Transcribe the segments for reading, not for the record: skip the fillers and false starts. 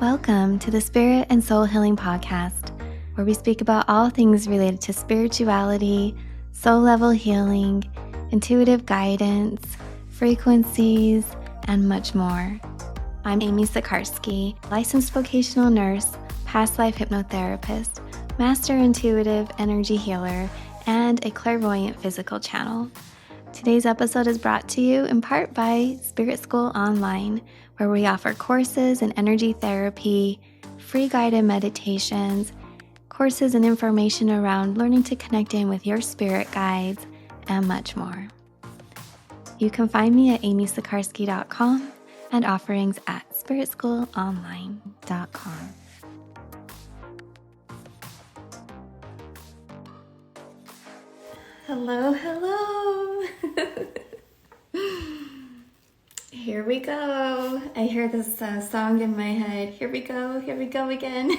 Welcome to the Spirit and Soul Healing Podcast, where we speak about all things related to spirituality, soul level healing, intuitive guidance, frequencies, and much more. I'm Amy Sikarskie, licensed vocational nurse, past life hypnotherapist, master intuitive energy healer, and a clairvoyant physical channel. Today's episode is brought to you in part by Spirit School Online, where we offer courses in energy therapy, free guided meditations, courses and information around learning to connect in with your spirit guides, and much more. You can find me at amysikarskie.com and offerings at spiritschoolonline.com. Hello. Here we go. I hear this song in my head. Here we go again.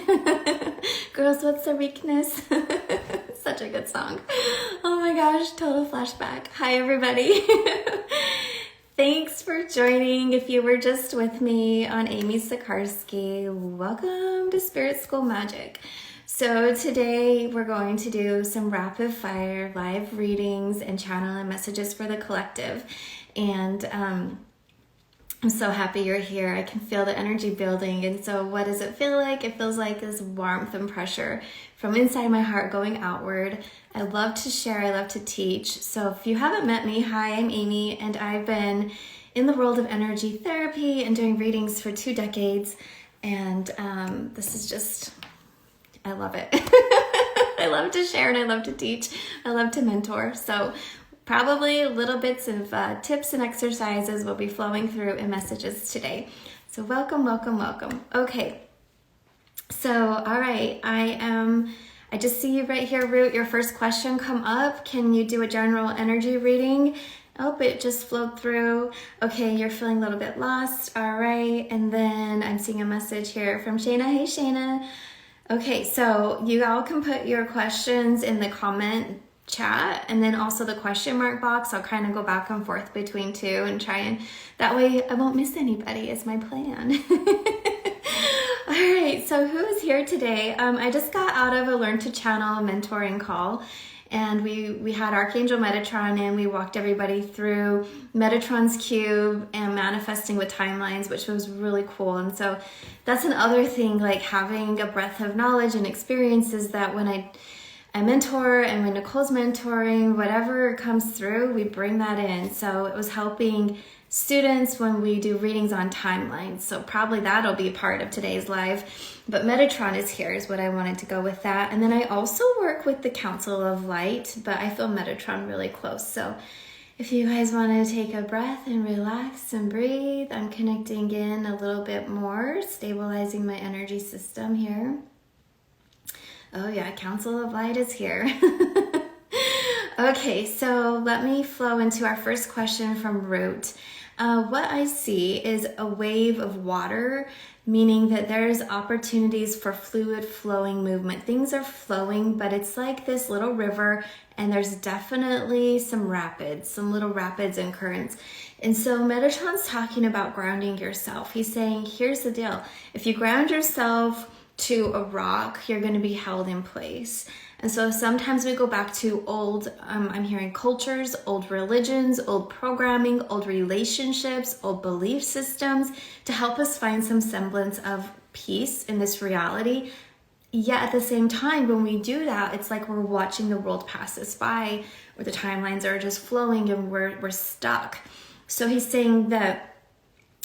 Girls, what's their weakness? Such a good song. Oh my gosh, total flashback. Hi everybody. Thanks for joining. If you were just with me on Amy Sikarskie, welcome to Spirit School Magic. So today we're going to do some rapid fire live readings and channeling messages for the collective. And I'm so happy you're here. I can feel the energy building. And so what does it feel like? It feels like this warmth and pressure from inside my heart going outward. I love to share. I love to teach. So if you haven't met me, hi, I'm Amy, and I've been in the world of energy therapy and doing readings for 2 decades. And this is just, I love it. I love to share and I love to teach. I love to mentor. So probably little bits of tips and exercises will be flowing through in messages today. So welcome. Okay, so all right, I just see you right here, Root. Your first question come up. Can you do a general energy reading? Oh, it just flowed through. Okay, you're feeling a little bit lost. All right, and then I'm seeing a message here from Shayna. Hey, Shayna. Okay, so you all can put your questions in the comment chat and then also the question mark box. I'll kind of go back and forth between two and try and that way I won't miss anybody is my plan. All right, so who is here today? I just got out of a Learn to Channel mentoring call and we had Archangel Metatron and we walked everybody through Metatron's cube and manifesting with timelines, which was really cool. And so that's another thing, like having a breadth of knowledge and experiences that when I mentor and when Nicole's mentoring, whatever comes through, we bring that in. So it was helping students when we do readings on timelines. So probably that'll be part of today's live. But Metatron is here is what I wanted to go with that. And then I also work with the Council of Light, but I feel Metatron really close. So if you guys want to take a breath and relax and breathe, I'm connecting in a little bit more, stabilizing my energy system here. Oh yeah, Council of Light is here. Okay, so let me flow into our first question from Root. What I see is a wave of water, meaning that there's opportunities for fluid flowing movement. Things are flowing, but it's like this little river and there's definitely some rapids, some little rapids and currents. And so Metatron's talking about grounding yourself. He's saying, here's the deal. If you ground yourself to a rock, you're going to be held in place. And so sometimes we go back to old, I'm hearing cultures, old religions, old programming, old relationships, old belief systems to help us find some semblance of peace in this reality. Yet at the same time, when we do that, it's like we're watching the world pass us by, where the timelines are just flowing and we're stuck. So he's saying that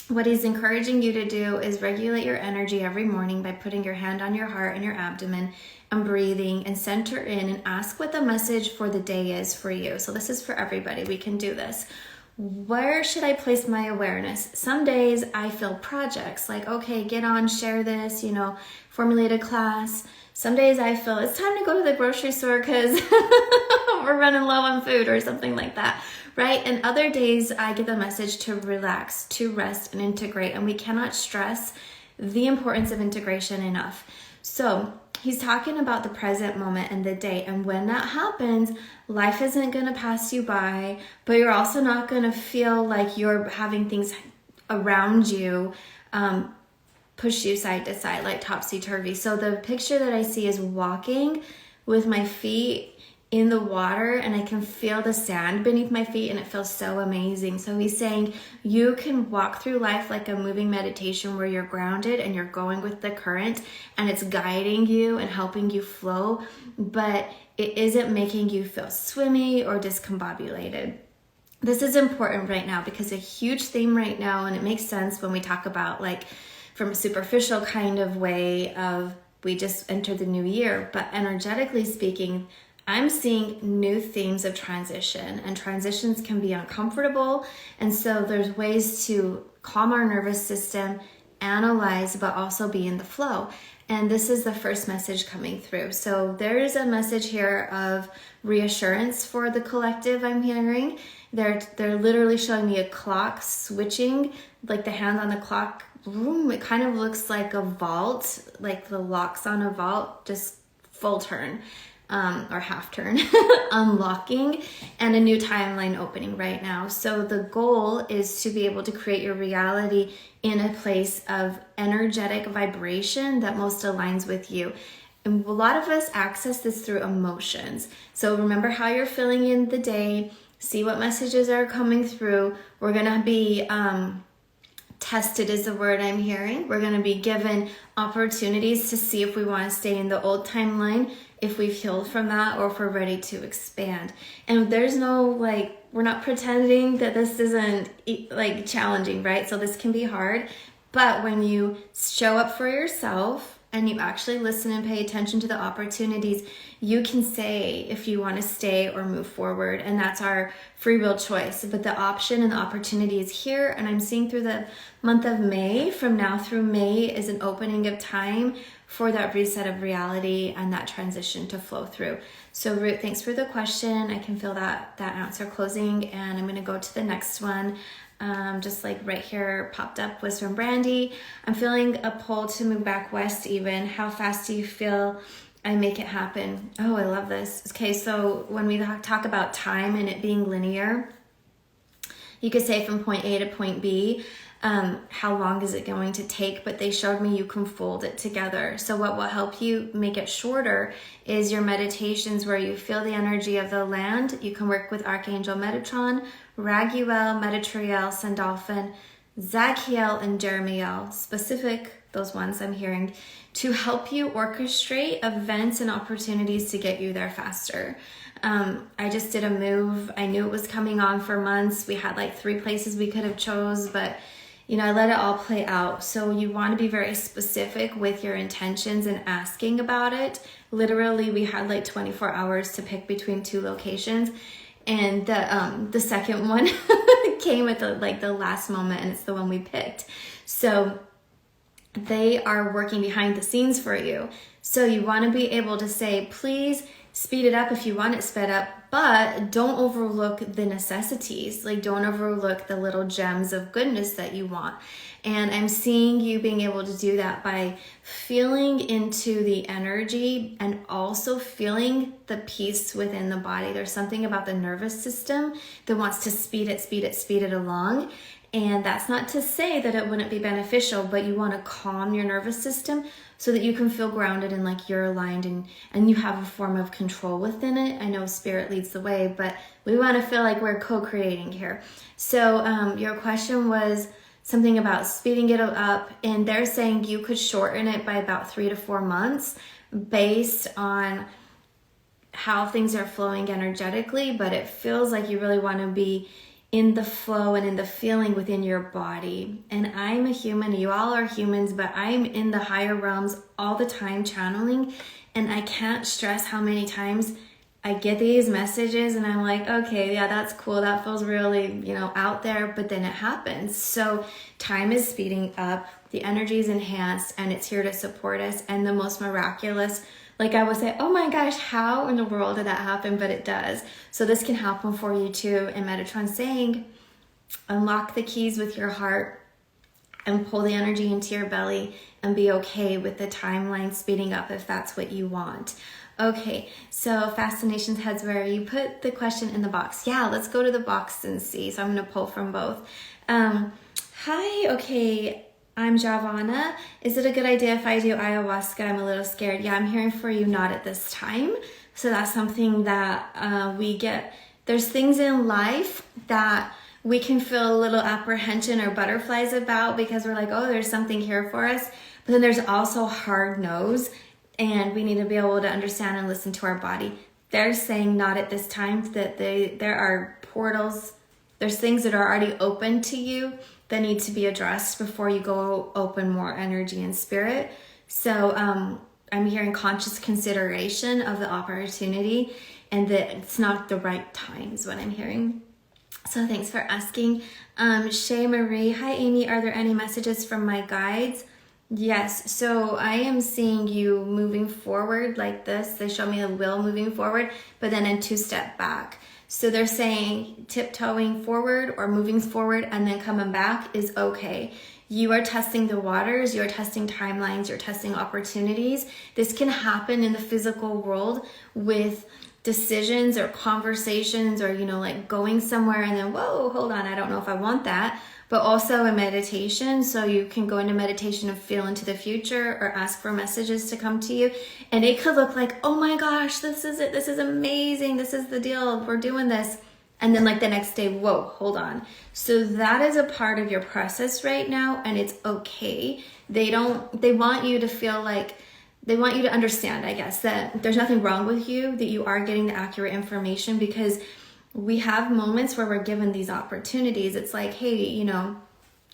what he's encouraging you to do is regulate your energy every morning by putting your hand on your heart and your abdomen and breathing and center in and ask what the message for the day is for you. So this is for everybody. We can do this. Where should I place my awareness? Some days I feel projects like, okay, get on, share this, formulate a class. Some days I feel it's time to go to the grocery store because we're running low on food or something like that. Right? And other days I get the message to relax, to rest and integrate. And we cannot stress the importance of integration enough. So he's talking about the present moment and the day. And when that happens, life isn't going to pass you by, but you're also not going to feel like you're having things around you push you side to side, like topsy-turvy. So the picture that I see is walking with my feet in the water, and I can feel the sand beneath my feet, and it feels so amazing. So he's saying you can walk through life like a moving meditation where you're grounded and you're going with the current and it's guiding you and helping you flow, but it isn't making you feel swimmy or discombobulated. This is important right now because a huge theme right now, and it makes sense when we talk about like from a superficial kind of way of we just entered the new year, but energetically speaking, I'm seeing new themes of transition, and transitions can be uncomfortable. And so there's ways to calm our nervous system, analyze, but also be in the flow. And this is the first message coming through. So there's a message here of reassurance for the collective I'm hearing. They're literally showing me a clock switching, like the hand on the clock. It kind of looks like a vault, like the locks on a vault, just full turn. Or half turn, unlocking, and a new timeline opening right now. So the goal is to be able to create your reality in a place of energetic vibration that most aligns with you. And a lot of us access this through emotions. So remember how you're feeling in the day, see what messages are coming through. We're going to be tested is the word I'm hearing. We're going to be given opportunities to see if we want to stay in the old timeline, if we've healed from that, or if we're ready to expand. And there's no, like, we're not pretending that this isn't like challenging, right? So this can be hard, but when you show up for yourself and you actually listen and pay attention to the opportunities, you can say if you want to stay or move forward, and that's our free will choice. But the option and the opportunity is here, and I'm seeing through the month of May, from now through May, is an opening of time for that reset of reality and that transition to flow through. So Ruth, thanks for the question. I can feel that answer closing, and I'm going to go to the next one. Just like right here popped up was from Brandy. I'm feeling a pull to move back west even. How fast do you feel I make it happen? Oh, I love this. Okay, so when we talk about time and it being linear, you could say from point A to point B, how long is it going to take? But they showed me you can fold it together. So what will help you make it shorter is your meditations where you feel the energy of the land. You can work with Archangel Metatron, Raguel, Metatriel, Sandalphon, Zachiel, and Jeremiel, specific, those ones I'm hearing, to help you orchestrate events and opportunities to get you there faster. I just did a move. I knew it was coming on for months. We had like 3 places we could have chose, but I let it all play out. So you want to be very specific with your intentions and asking about it. Literally, we had like 24 hours to pick between 2 locations. And the second one came at the last moment, and it's the one we picked. So they are working behind the scenes for you. So you want to be able to say, please speed it up if you want it sped up, but don't overlook the necessities. Like, don't overlook the little gems of goodness that you want. And I'm seeing you being able to do that by feeling into the energy and also feeling the peace within the body. There's something about the nervous system that wants to speed it along. And that's not to say that it wouldn't be beneficial, but you want to calm your nervous system so that you can feel grounded and like you're aligned and you have a form of control within it. I know spirit leads the way, but we want to feel like we're co-creating here. So your question was something about speeding it up, and they're saying you could shorten it by about 3 to 4 months based on how things are flowing energetically, but it feels like you really want to be in the flow and in the feeling within your body. And I'm a human, you all are humans, but I'm in the higher realms all the time channeling, and I can't stress how many times I get these messages and I'm like, okay, yeah, that's cool. That feels really, out there, but then it happens. So time is speeding up, the energy is enhanced, and it's here to support us. And the most miraculous, like I would say, oh my gosh, how in the world did that happen? But it does. So this can happen for you too. And Metatron saying, unlock the keys with your heart and pull the energy into your belly and be okay with the timeline speeding up if that's what you want. Okay, so Fascinations Heads, where you put the question in the box. Yeah, let's go to the box and see. So I'm going to pull from both. Hi, okay. I'm Javana. Is it a good idea if I do ayahuasca? I'm a little scared. Yeah, I'm hearing for you not at this time. So that's something that we get. There's things in life that we can feel a little apprehension or butterflies about because we're like, oh, there's something here for us. But then there's also hard no's, and we need to be able to understand and listen to our body. They're saying not at this time, that there are portals, there's things that are already open to you that need to be addressed before you go open more energy and spirit. So I'm hearing conscious consideration of the opportunity, and that it's not the right time is what I'm hearing. So thanks for asking. Shay Marie, hi Amy, are there any messages from my guides? Yes, so I am seeing you moving forward like this. They show me a wheel moving forward, but then a 2-step back. So they're saying tiptoeing forward or moving forward and then coming back is okay. You are testing the waters, you're testing timelines, you're testing opportunities. This can happen in the physical world with decisions or conversations, or like going somewhere and then, whoa, hold on, I don't know if I want that. But also in meditation, so you can go into meditation and feel into the future or ask for messages to come to you, and it could look like, oh my gosh, this is it, this is amazing, this is the deal, we're doing this, and then like the next day, whoa, hold on. So that is a part of your process right now, and it's okay. They want you to feel like, they want you to understand, I guess, that there's nothing wrong with you, that you are getting the accurate information, because we have moments where we're given these opportunities. It's like, hey,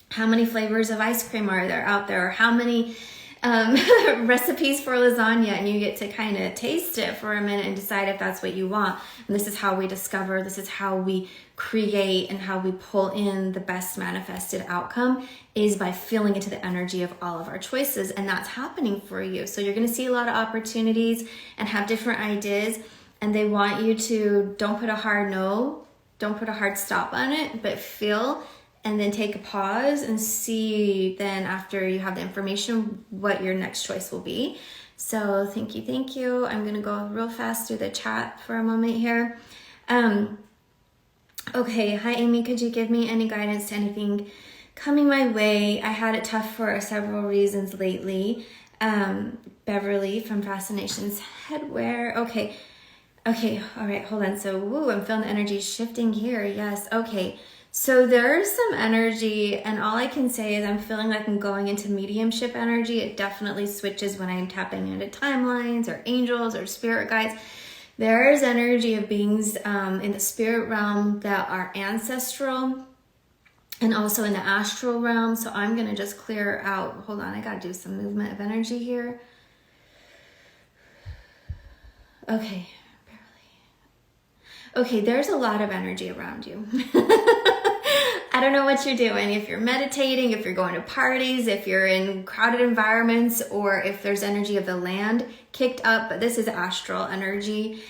how many flavors of ice cream are there out there? Or how many recipes for lasagna? And you get to kind of taste it for a minute and decide if that's what you want. And this is how we discover, this is how we create, and how we pull in the best manifested outcome, is by feeling into the energy of all of our choices. And that's happening for you. So you're going to see a lot of opportunities and have different ideas. And they want you to don't put a hard no, don't put a hard stop on it, but feel, and then take a pause and see then after you have the information what your next choice will be. So thank you, thank you. I'm gonna go real fast through the chat for a moment here. Okay, hi Amy, could you give me any guidance to anything coming my way? I had it tough for several reasons lately. Beverly from Fascinations Headwear. Okay, all right, hold on. So, I'm feeling the energy shifting here. Yes, okay. So there's some energy, and all I can say is I'm feeling like I'm going into mediumship energy. It definitely switches when I'm tapping into timelines or angels or spirit guides. There is energy of beings in the spirit realm that are ancestral, and also in the astral realm. So I'm going to just clear out. Hold on, I got to do some movement of energy here. Okay, there's a lot of energy around you. I don't know what you're doing. If you're meditating, if you're going to parties, if you're in crowded environments, or if there's energy of the land kicked up, but this is astral energy.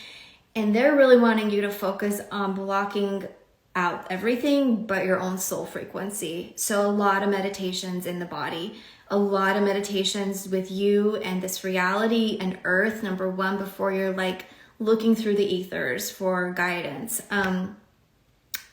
And they're really wanting you to focus on blocking out everything but your own soul frequency. So a lot of meditations in the body, a lot of meditations with you and this reality and earth, number one, before you're like looking through the ethers for guidance.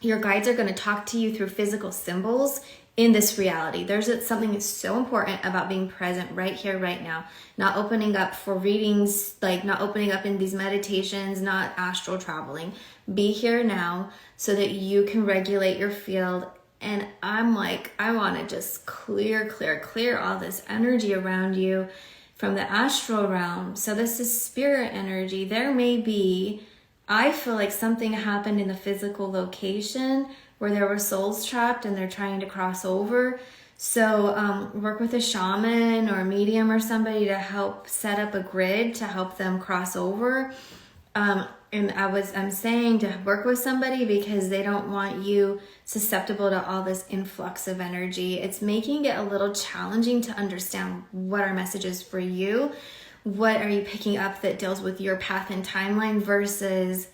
Your guides are going to talk to you through physical symbols in this reality. There's something that's so important about being present right here, right now. Not opening up for readings, like not opening up in these meditations, not astral traveling. Be here now so that you can regulate your field. And I'm like, I want to just clear all this energy around you from the astral realm. So this is spirit energy. There may be, I feel like something happened in the physical location where there were souls trapped and they're trying to cross over. So work with a shaman or a medium or somebody to help set up a grid to help them cross over. And I'm saying to work with somebody because they don't want you susceptible to all this influx of energy. It's making it a little challenging to understand what our message is for you. What are you picking up that deals with your path and timeline versus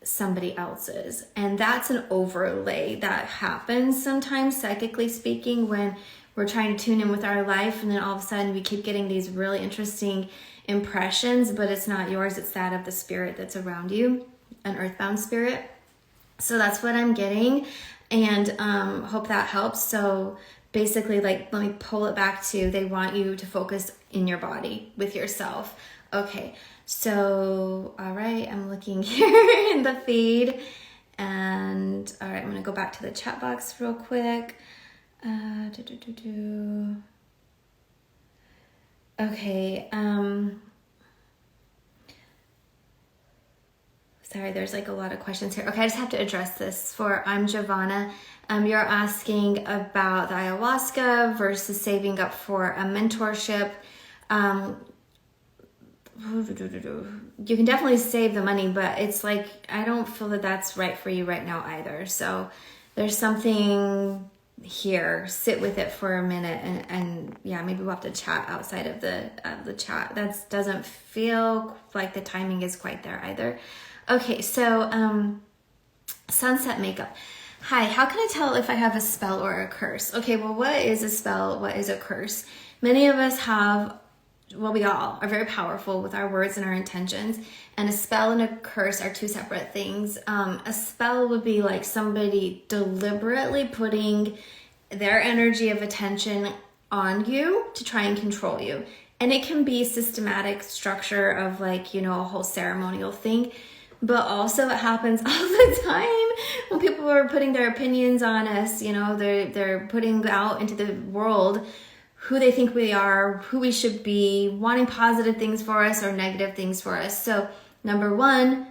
somebody else's? And that's an overlay that happens sometimes, psychically speaking, when we're trying to tune in with our life, and then all of a sudden we keep getting these really interesting impressions, but it's not yours, it's that of the spirit that's around you, an earthbound spirit. So that's what I'm getting, and hope that helps. So basically, like, let me pull it back to, they want you to focus in your body with yourself. Okay, so, all right, I'm looking here in the feed. And all right, I'm gonna go back to the chat box real quick. Okay, sorry, there's like a lot of questions here. Okay, I just have to address this. I'm Giovanna. You're asking about the ayahuasca versus saving up for a mentorship. You can definitely save the money, but it's like, I don't feel that that's right for you right now either. So there's something here. Sit with it for a minute, and yeah, maybe we'll have to chat outside of the chat. That doesn't feel like the timing is quite there either. Okay, so sunset makeup. Hi, how can I tell if I have a spell or a curse? Okay, well, what is a spell? What is a curse? Many of us have, well, we all are very powerful with our words and our intentions, and a spell and a curse are two separate things. A spell would be like somebody deliberately putting their energy of attention on you to try and control you. And it can be systematic structure of like, a whole ceremonial thing. But also it happens all the time when people are putting their opinions on us, they're putting out into the world who they think we are, who we should be, wanting positive things for us or negative things for us. So number one,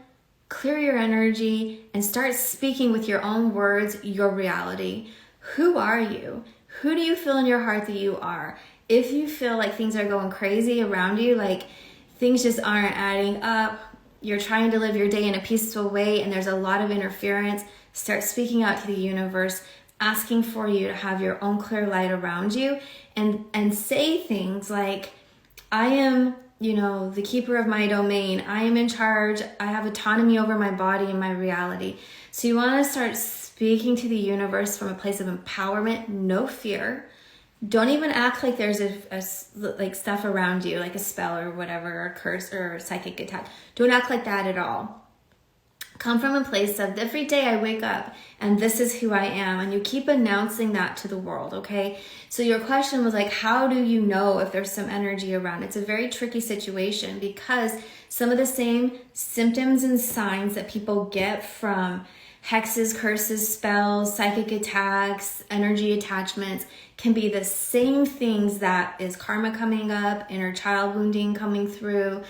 clear your energy and start speaking with your own words, your reality. Who are you? Who do you feel in your heart that you are? If you feel like things are going crazy around you, like things just aren't adding up, you're trying to live your day in a peaceful way and there's a lot of interference, start speaking out to the universe, asking for you to have your own clear light around you, and say things like, I am, the keeper of my domain. I am in charge. I have autonomy over my body and my reality. So you want to start speaking to the universe from a place of empowerment, no fear. Don't even act like there's like stuff around you, like a spell or whatever, or a curse or a psychic attack. Don't act like that at all. Come from a place of, every day I wake up and this is who I am, and you keep announcing that to the world, okay? So your question was like, how do you know if there's some energy around? It's a very tricky situation because some of the same symptoms and signs that people get from hexes, curses, spells, psychic attacks, energy attachments can be the same things that is karma coming up, inner child wounding coming through.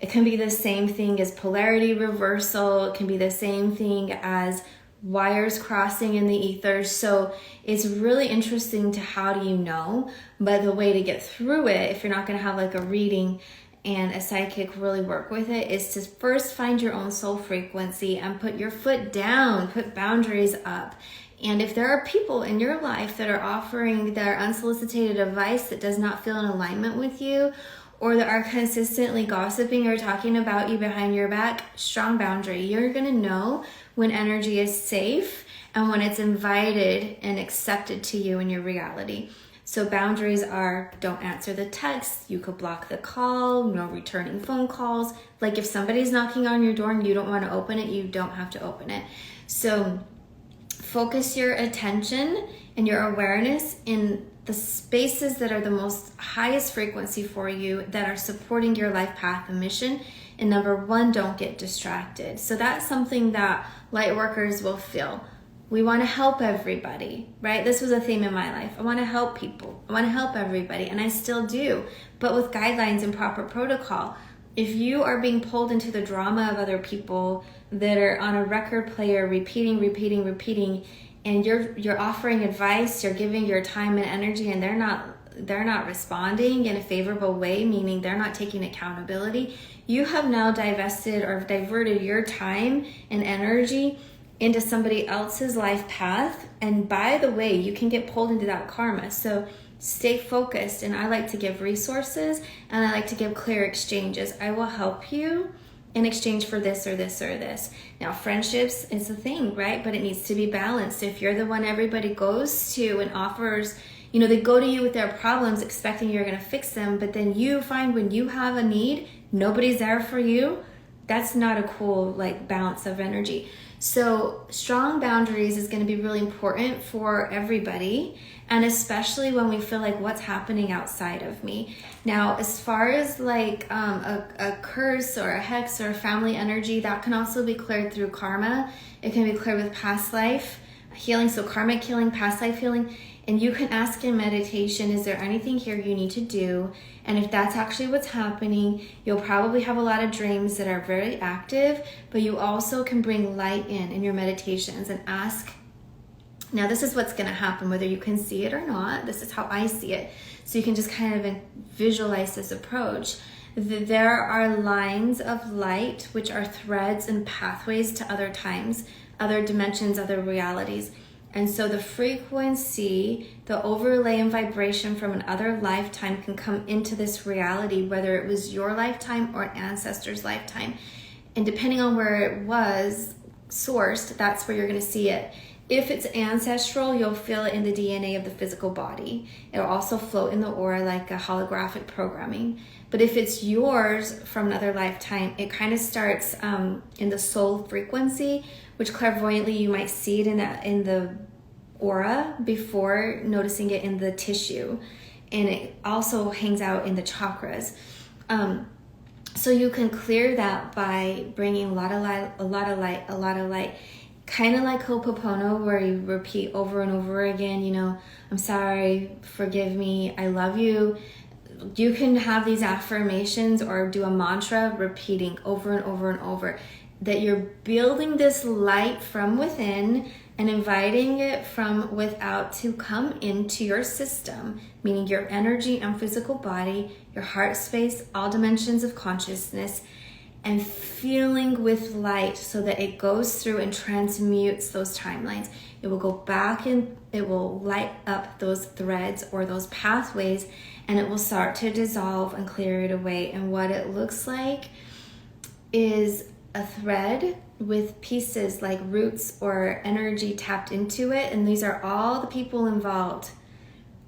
It can be the same thing as polarity reversal. It can be the same thing as wires crossing in the ether. So it's really interesting to how do you know, but the way to get through it, if you're not going to have like a reading and a psychic really work with it, is to first find your own soul frequency and put your foot down, put boundaries up. And if there are people in your life that are offering their unsolicited advice that does not feel in alignment with you, or that are consistently gossiping or talking about you behind your back, strong boundary. You're gonna know when energy is safe and when it's invited and accepted to you in your reality. So boundaries are, don't answer the text, you could block the call, no returning phone calls. Like if somebody's knocking on your door and you don't wanna open it, you don't have to open it. So focus your attention and your awareness in the spaces that are the most highest frequency for you, that are supporting your life path and mission. And number one, don't get distracted. So that's something that light workers will feel. We want to help everybody, right? This was a theme in my life. I want to help people. I want to help everybody, and I still do, but with guidelines and proper protocol. If you are being pulled into the drama of other people that are on a record player, repeating, and you're offering advice, you're giving your time and energy, and they're not responding in a favorable way, meaning they're not taking accountability, you have now divested or diverted your time and energy into somebody else's life path. And by the way, you can get pulled into that karma. So stay focused. And I like to give resources, and I like to give clear exchanges. I will help you in exchange for this or this or this. Now, friendships is a thing, right? But it needs to be balanced. If you're the one everybody goes to and offers, they go to you with their problems expecting you're going to fix them, but then you find when you have a need, nobody's there for you, that's not a cool like bounce of energy. So strong boundaries is going to be really important for everybody, and especially when we feel like what's happening outside of me. Now, as far as like a curse or a hex or a family energy, that can also be cleared through karma. It can be cleared with past life healing, so karmic healing, past life healing. And you can ask in meditation, is there anything here you need to do? And if that's actually what's happening, you'll probably have a lot of dreams that are very active, but you also can bring light in your meditations and ask. Now, this is what's going to happen, whether you can see it or not. This is how I see it. So you can just kind of visualize this approach. There are lines of light, which are threads and pathways to other times, other dimensions, other realities. And so the frequency, the overlay and vibration from another lifetime can come into this reality, whether it was your lifetime or an ancestor's lifetime. And depending on where it was sourced, that's where you're going to see it. If it's ancestral, you'll feel it in the DNA of the physical body. It'll also float in the aura like a holographic programming. But if it's yours from another lifetime, it kind of starts in the soul frequency, which clairvoyantly you might see it in the aura before noticing it in the tissue. And it also hangs out in the chakras. So you can clear that by bringing a lot of light. Kind of like Ho'oponopono, where you repeat over and over again, you know, I'm sorry, forgive me, I love you. You can have these affirmations or do a mantra repeating over and over and over, that you're building this light from within and inviting it from without to come into your system, meaning your energy and physical body, your heart space, all dimensions of consciousness, and filling with light so that it goes through and transmutes those timelines. It will go back and it will light up those threads or those pathways, and it will start to dissolve and clear it away. And what it looks like is a thread with pieces like roots or energy tapped into it. And these are all the people involved.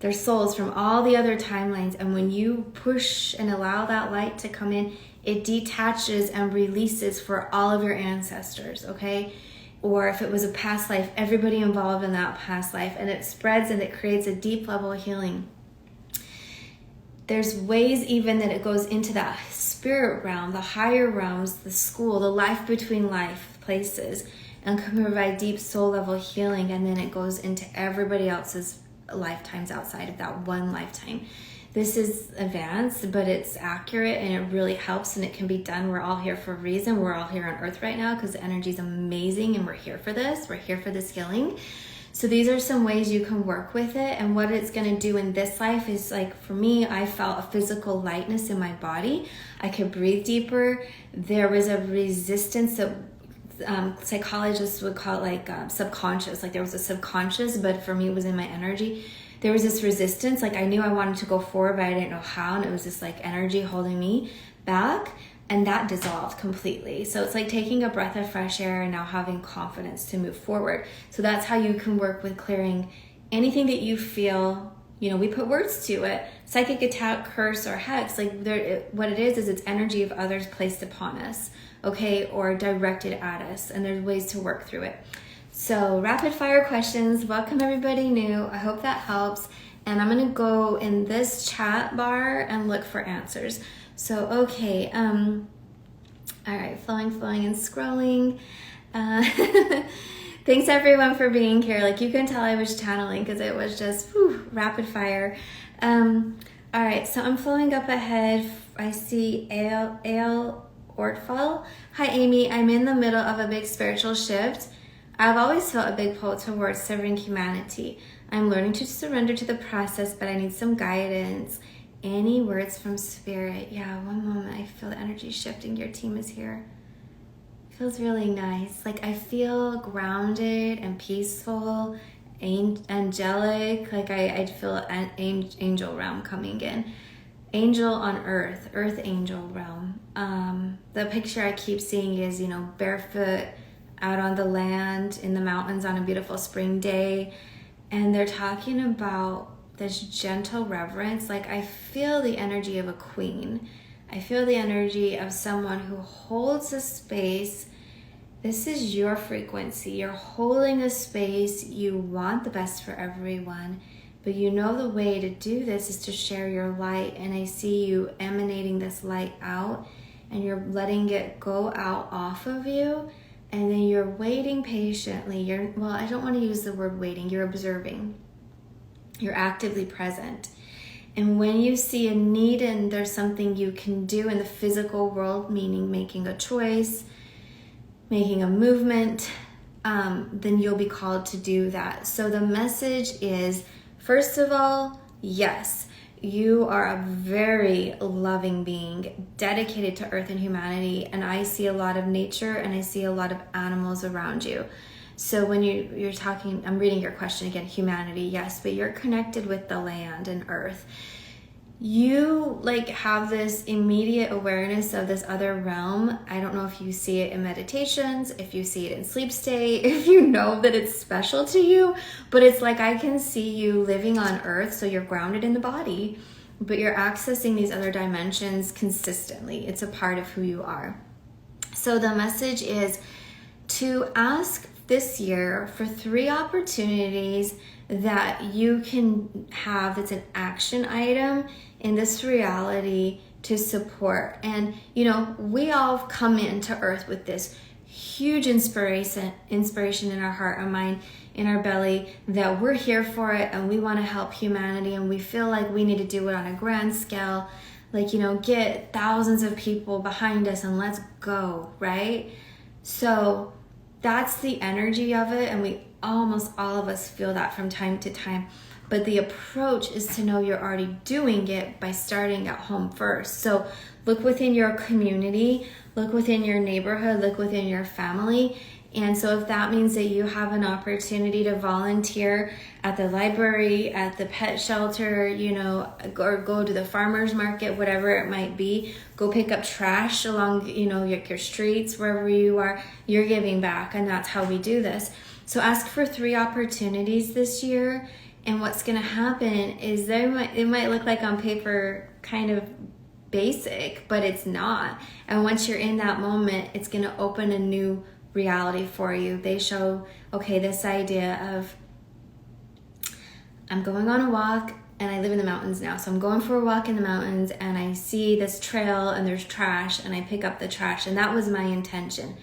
They're souls from all the other timelines. And when you push and allow that light to come in, it detaches and releases for all of your ancestors, okay? Or if it was a past life, everybody involved in that past life, and it spreads and it creates a deep level of healing. There's ways even that it goes into that spirit realm, the higher realms, the school, the life between life places, and can provide deep soul level healing, and then it goes into everybody else's lifetimes outside of that one lifetime. This is advanced, but it's accurate and it really helps, and it can be done. We're all here for a reason. We're all here on earth right now because the energy is amazing and we're here for this. We're here for this healing. So these are some ways you can work with it. And what it's going to do in this life is, like, for me, I felt a physical lightness in my body. I could breathe deeper. There was a resistance that psychologists would call it like subconscious. Like there was a subconscious, but for me it was in my energy. There was this resistance, like I knew I wanted to go forward, but I didn't know how, and it was this like energy holding me back, and that dissolved completely. So it's like taking a breath of fresh air and now having confidence to move forward. So that's how you can work with clearing anything that you feel, you know, we put words to it, psychic attack, curse, or hex. Like what it is it's energy of others placed upon us, okay, or directed at us, and there's ways to work through it. So rapid fire questions. Welcome everybody new. I hope that helps. And I'm gonna go in this chat bar and look for answers. So, okay. All right, flowing and scrolling. Thanks everyone for being here. Like you can tell I was channeling because it was just rapid fire. All right, so I'm flowing up ahead. I see Ale Ortfall. Hi Amy, I'm in the middle of a big spiritual shift. I've always felt a big pull towards serving humanity. I'm learning to surrender to the process, but I need some guidance. Any words from spirit? Yeah, one moment. I feel the energy shifting. Your team is here. Feels really nice. Like I feel grounded and peaceful, angelic. Like I feel an angel realm coming in. Angel on earth angel realm. The picture I keep seeing is, you know, barefoot, out on the land in the mountains on a beautiful spring day, and they're talking about this gentle reverence. Like I feel the energy of a queen. I feel the energy of someone who holds a space. This is your frequency. You're holding a space. You want the best for everyone, but you know the way to do this is to share your light. And I see you emanating this light out, and you're letting it go out off of you. And then you're waiting patiently. Well, I don't want to use the word waiting. You're observing. You're actively present. And when you see a need and there's something you can do in the physical world, meaning making a choice, making a movement, then you'll be called to do that. So the message is, first of all, yes, you are a very loving being, dedicated to Earth and humanity. And I see a lot of nature and I see a lot of animals around you. So when you're talking, I'm reading your question again, humanity, yes, but you're connected with the land and Earth. You like have this immediate awareness of this other realm. I don't know if you see it in meditations, if you see it in sleep state, if you know that it's special to you, but it's like I can see you living on Earth, so you're grounded in the body, but you're accessing these other dimensions consistently. It's a part of who you are. So the message is to ask this year for 3 opportunities that you can have that's an action item in this reality to support. And you know, we all come into Earth with this huge inspiration in our heart and mind, in our belly, that we're here for it and we want to help humanity, and we feel like we need to do it on a grand scale, like, you know, get thousands of people behind us and let's go, right? So that's the energy of it, and we almost all of us feel that from time to time. But the approach is to know you're already doing it by starting at home first. So look within your community, look within your neighborhood, look within your family. And so if that means that you have an opportunity to volunteer at the library, at the pet shelter, you know, or go to the farmer's market, whatever it might be, go pick up trash along, you know, your streets, wherever you are, you're giving back. And that's how we do this. So ask for 3 opportunities this year. And what's going to happen is it might look like on paper kind of basic, but it's not. And once you're in that moment, it's going to open a new reality for you. They show, okay, this idea of, I'm going on a walk and I live in the mountains now. So I'm going for a walk in the mountains and I see this trail and there's trash and I pick up the trash, and that was my intention.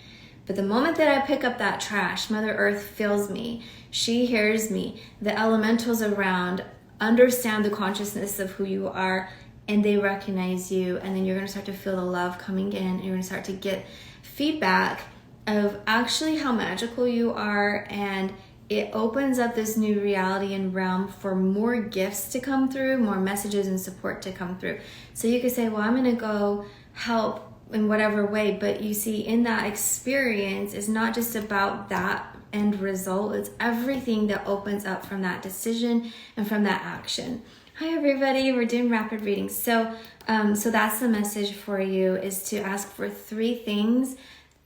But the moment that I pick up that trash, Mother Earth feels me. She hears me. The elementals around understand the consciousness of who you are, and they recognize you. And then you're going to start to feel the love coming in, and you're going to start to get feedback of actually how magical you are. And it opens up this new reality and realm for more gifts to come through, more messages and support to come through. So you could say, well, I'm going to go help in whatever way, but you see, in that experience is not just about that end result, it's everything that opens up from that decision and from that action. Hi everybody, we're doing rapid readings. So that's the message for you, is to ask for 3 things,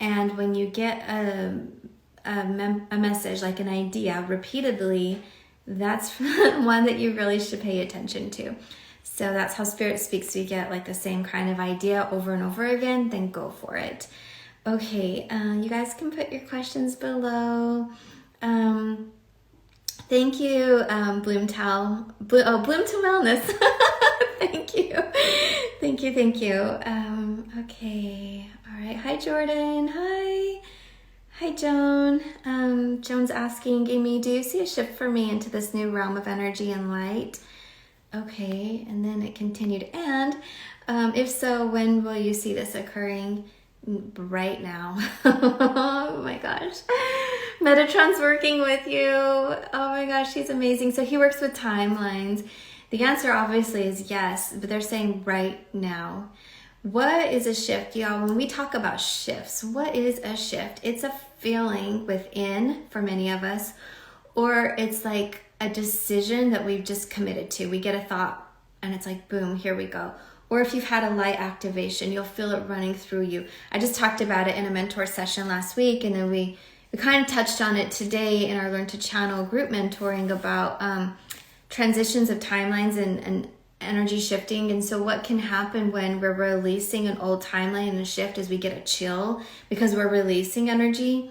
and when you get a message, like an idea, repeatedly, that's one that you really should pay attention to. So that's how Spirit speaks. We get like the same kind of idea over and over again, then go for it. Okay, you guys can put your questions below. Thank you, Bloom to Wellness. Thank you. Okay, all right. Hi, Jordan. Hi, Joan. Joan's asking, Amy, do you see a shift for me into this new realm of energy and light? Okay, and then it continued. And if so, when will you see this occurring? Right now. Oh my gosh. Metatron's working with you. Oh my gosh, he's amazing. So he works with timelines. The answer obviously is yes, but they're saying right now. What is a shift, y'all? When we talk about shifts, what is a shift? It's a feeling within, for many of us, or it's like a decision that we've just committed to. We get a thought and it's like, boom, here we go. Or if you've had a light activation, you'll feel it running through you. I just talked about it in a mentor session last week, and then we kind of touched on it today in our Learn to Channel group mentoring about transitions of timelines and energy shifting. And so what can happen when we're releasing an old timeline and a shift is we get a chill because we're releasing energy.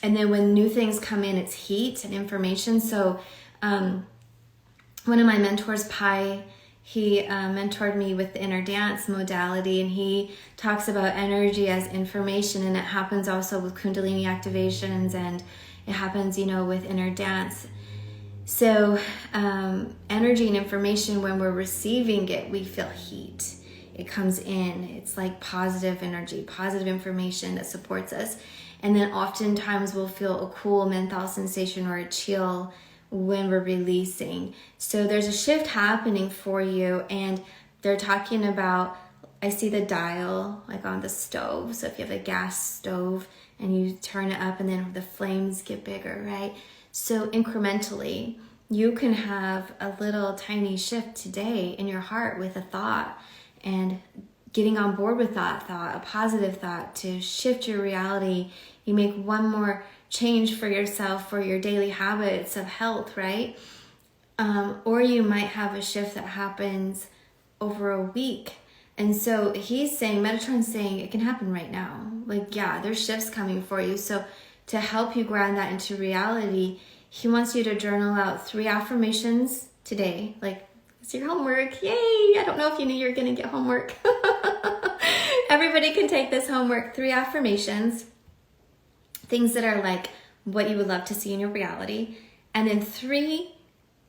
And then when new things come in, it's heat and information. So one of my mentors, Pi, he mentored me with the inner dance modality, and he talks about energy as information, and it happens also with Kundalini activations, and it happens, with inner dance. So energy and information, when we're receiving it, we feel heat. It comes in. It's like positive energy, positive information that supports us. And then oftentimes we'll feel a cool menthol sensation or a chill when we're releasing. So there's a shift happening for you, and they're talking about, I see the dial like on the stove. So if you have a gas stove and you turn it up and then the flames get bigger, right? So incrementally, you can have a little tiny shift today in your heart with a thought, and getting on board with that thought, a positive thought, to shift your reality. You make one more change for yourself, for your daily habits of health, right? Or you might have a shift that happens over a week. And so he's saying, Metatron's saying, it can happen right now. Like, yeah, there's shifts coming for you. So to help you ground that into reality, he wants you to journal out 3 affirmations today. Like, it's your homework. Yay! I don't know if you knew you were going to get homework. Everybody can take this homework. 3 affirmations. Things that are like what you would love to see in your reality. And then 3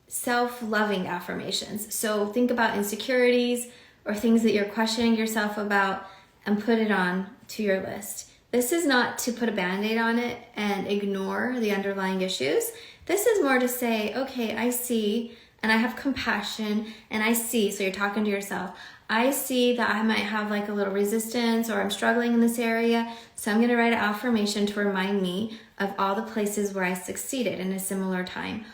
self-loving affirmations. So think about insecurities or things that you're questioning yourself about, and put it on to your list. This is not to put a band-aid on it and ignore the underlying issues. This is more to say, okay, I see, and I have compassion, and I see, so you're talking to yourself, I see that I might have like a little resistance, or I'm struggling in this area, so I'm going to write an affirmation to remind me of all the places where I succeeded in a similar time,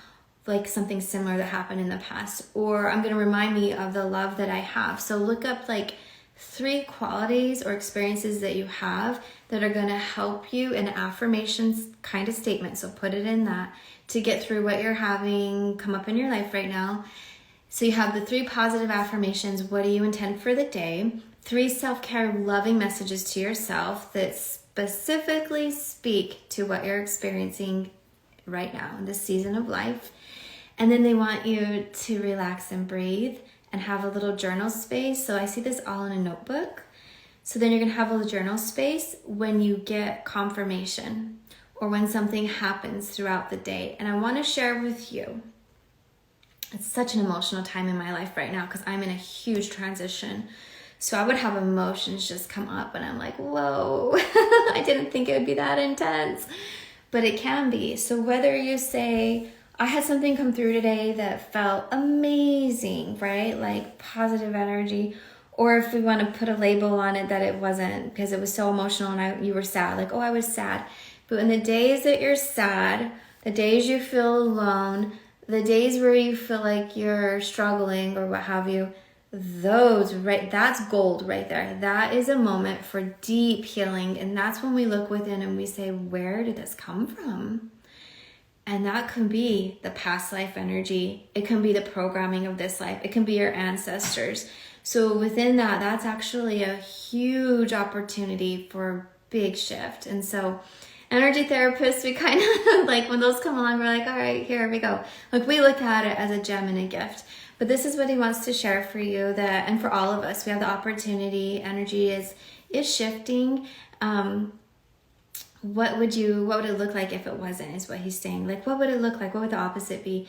like something similar that happened in the past, or I'm going to remind me of the love that I have. So look up like 3 qualities or experiences that you have that are going to help you in affirmations kind of statement. So put it in that to get through what you're having come up in your life right now. So you have the 3 positive affirmations. What do you intend for the day? 3 self-care loving messages to yourself that specifically speak to what you're experiencing right now in this season of life. And then they want you to relax and breathe and have a little journal space. So I see this all in a notebook. So then you're going to have a little journal space when you get confirmation or when something happens throughout the day. And I want to share with you, it's such an emotional time in my life right now because I'm in a huge transition. So I would have emotions just come up and I'm like, whoa, I didn't think it would be that intense. But it can be. So whether you say, I had something come through today that felt amazing, right? Like positive energy. Or if we want to put a label on it that it wasn't because it was so emotional and you were sad. Like, oh, I was sad. But in the days that you're sad, the days you feel alone, the days where you feel like you're struggling or what have you, that's gold right there. That is a moment for deep healing. And that's when we look within and we say, where did this come from? And that can be the past life energy. It can be the programming of this life. It can be your ancestors. So within that, that's actually a huge opportunity for a big shift. And so energy therapists, we kind of like when those come along, we're like, all right, here we go. Like we look at it as a gem and a gift. But this is what he wants to share for you, that, and for all of us, we have the opportunity. Energy is shifting. What would it look like if it wasn't, is what he's saying. Like, what would it look like? What would the opposite be?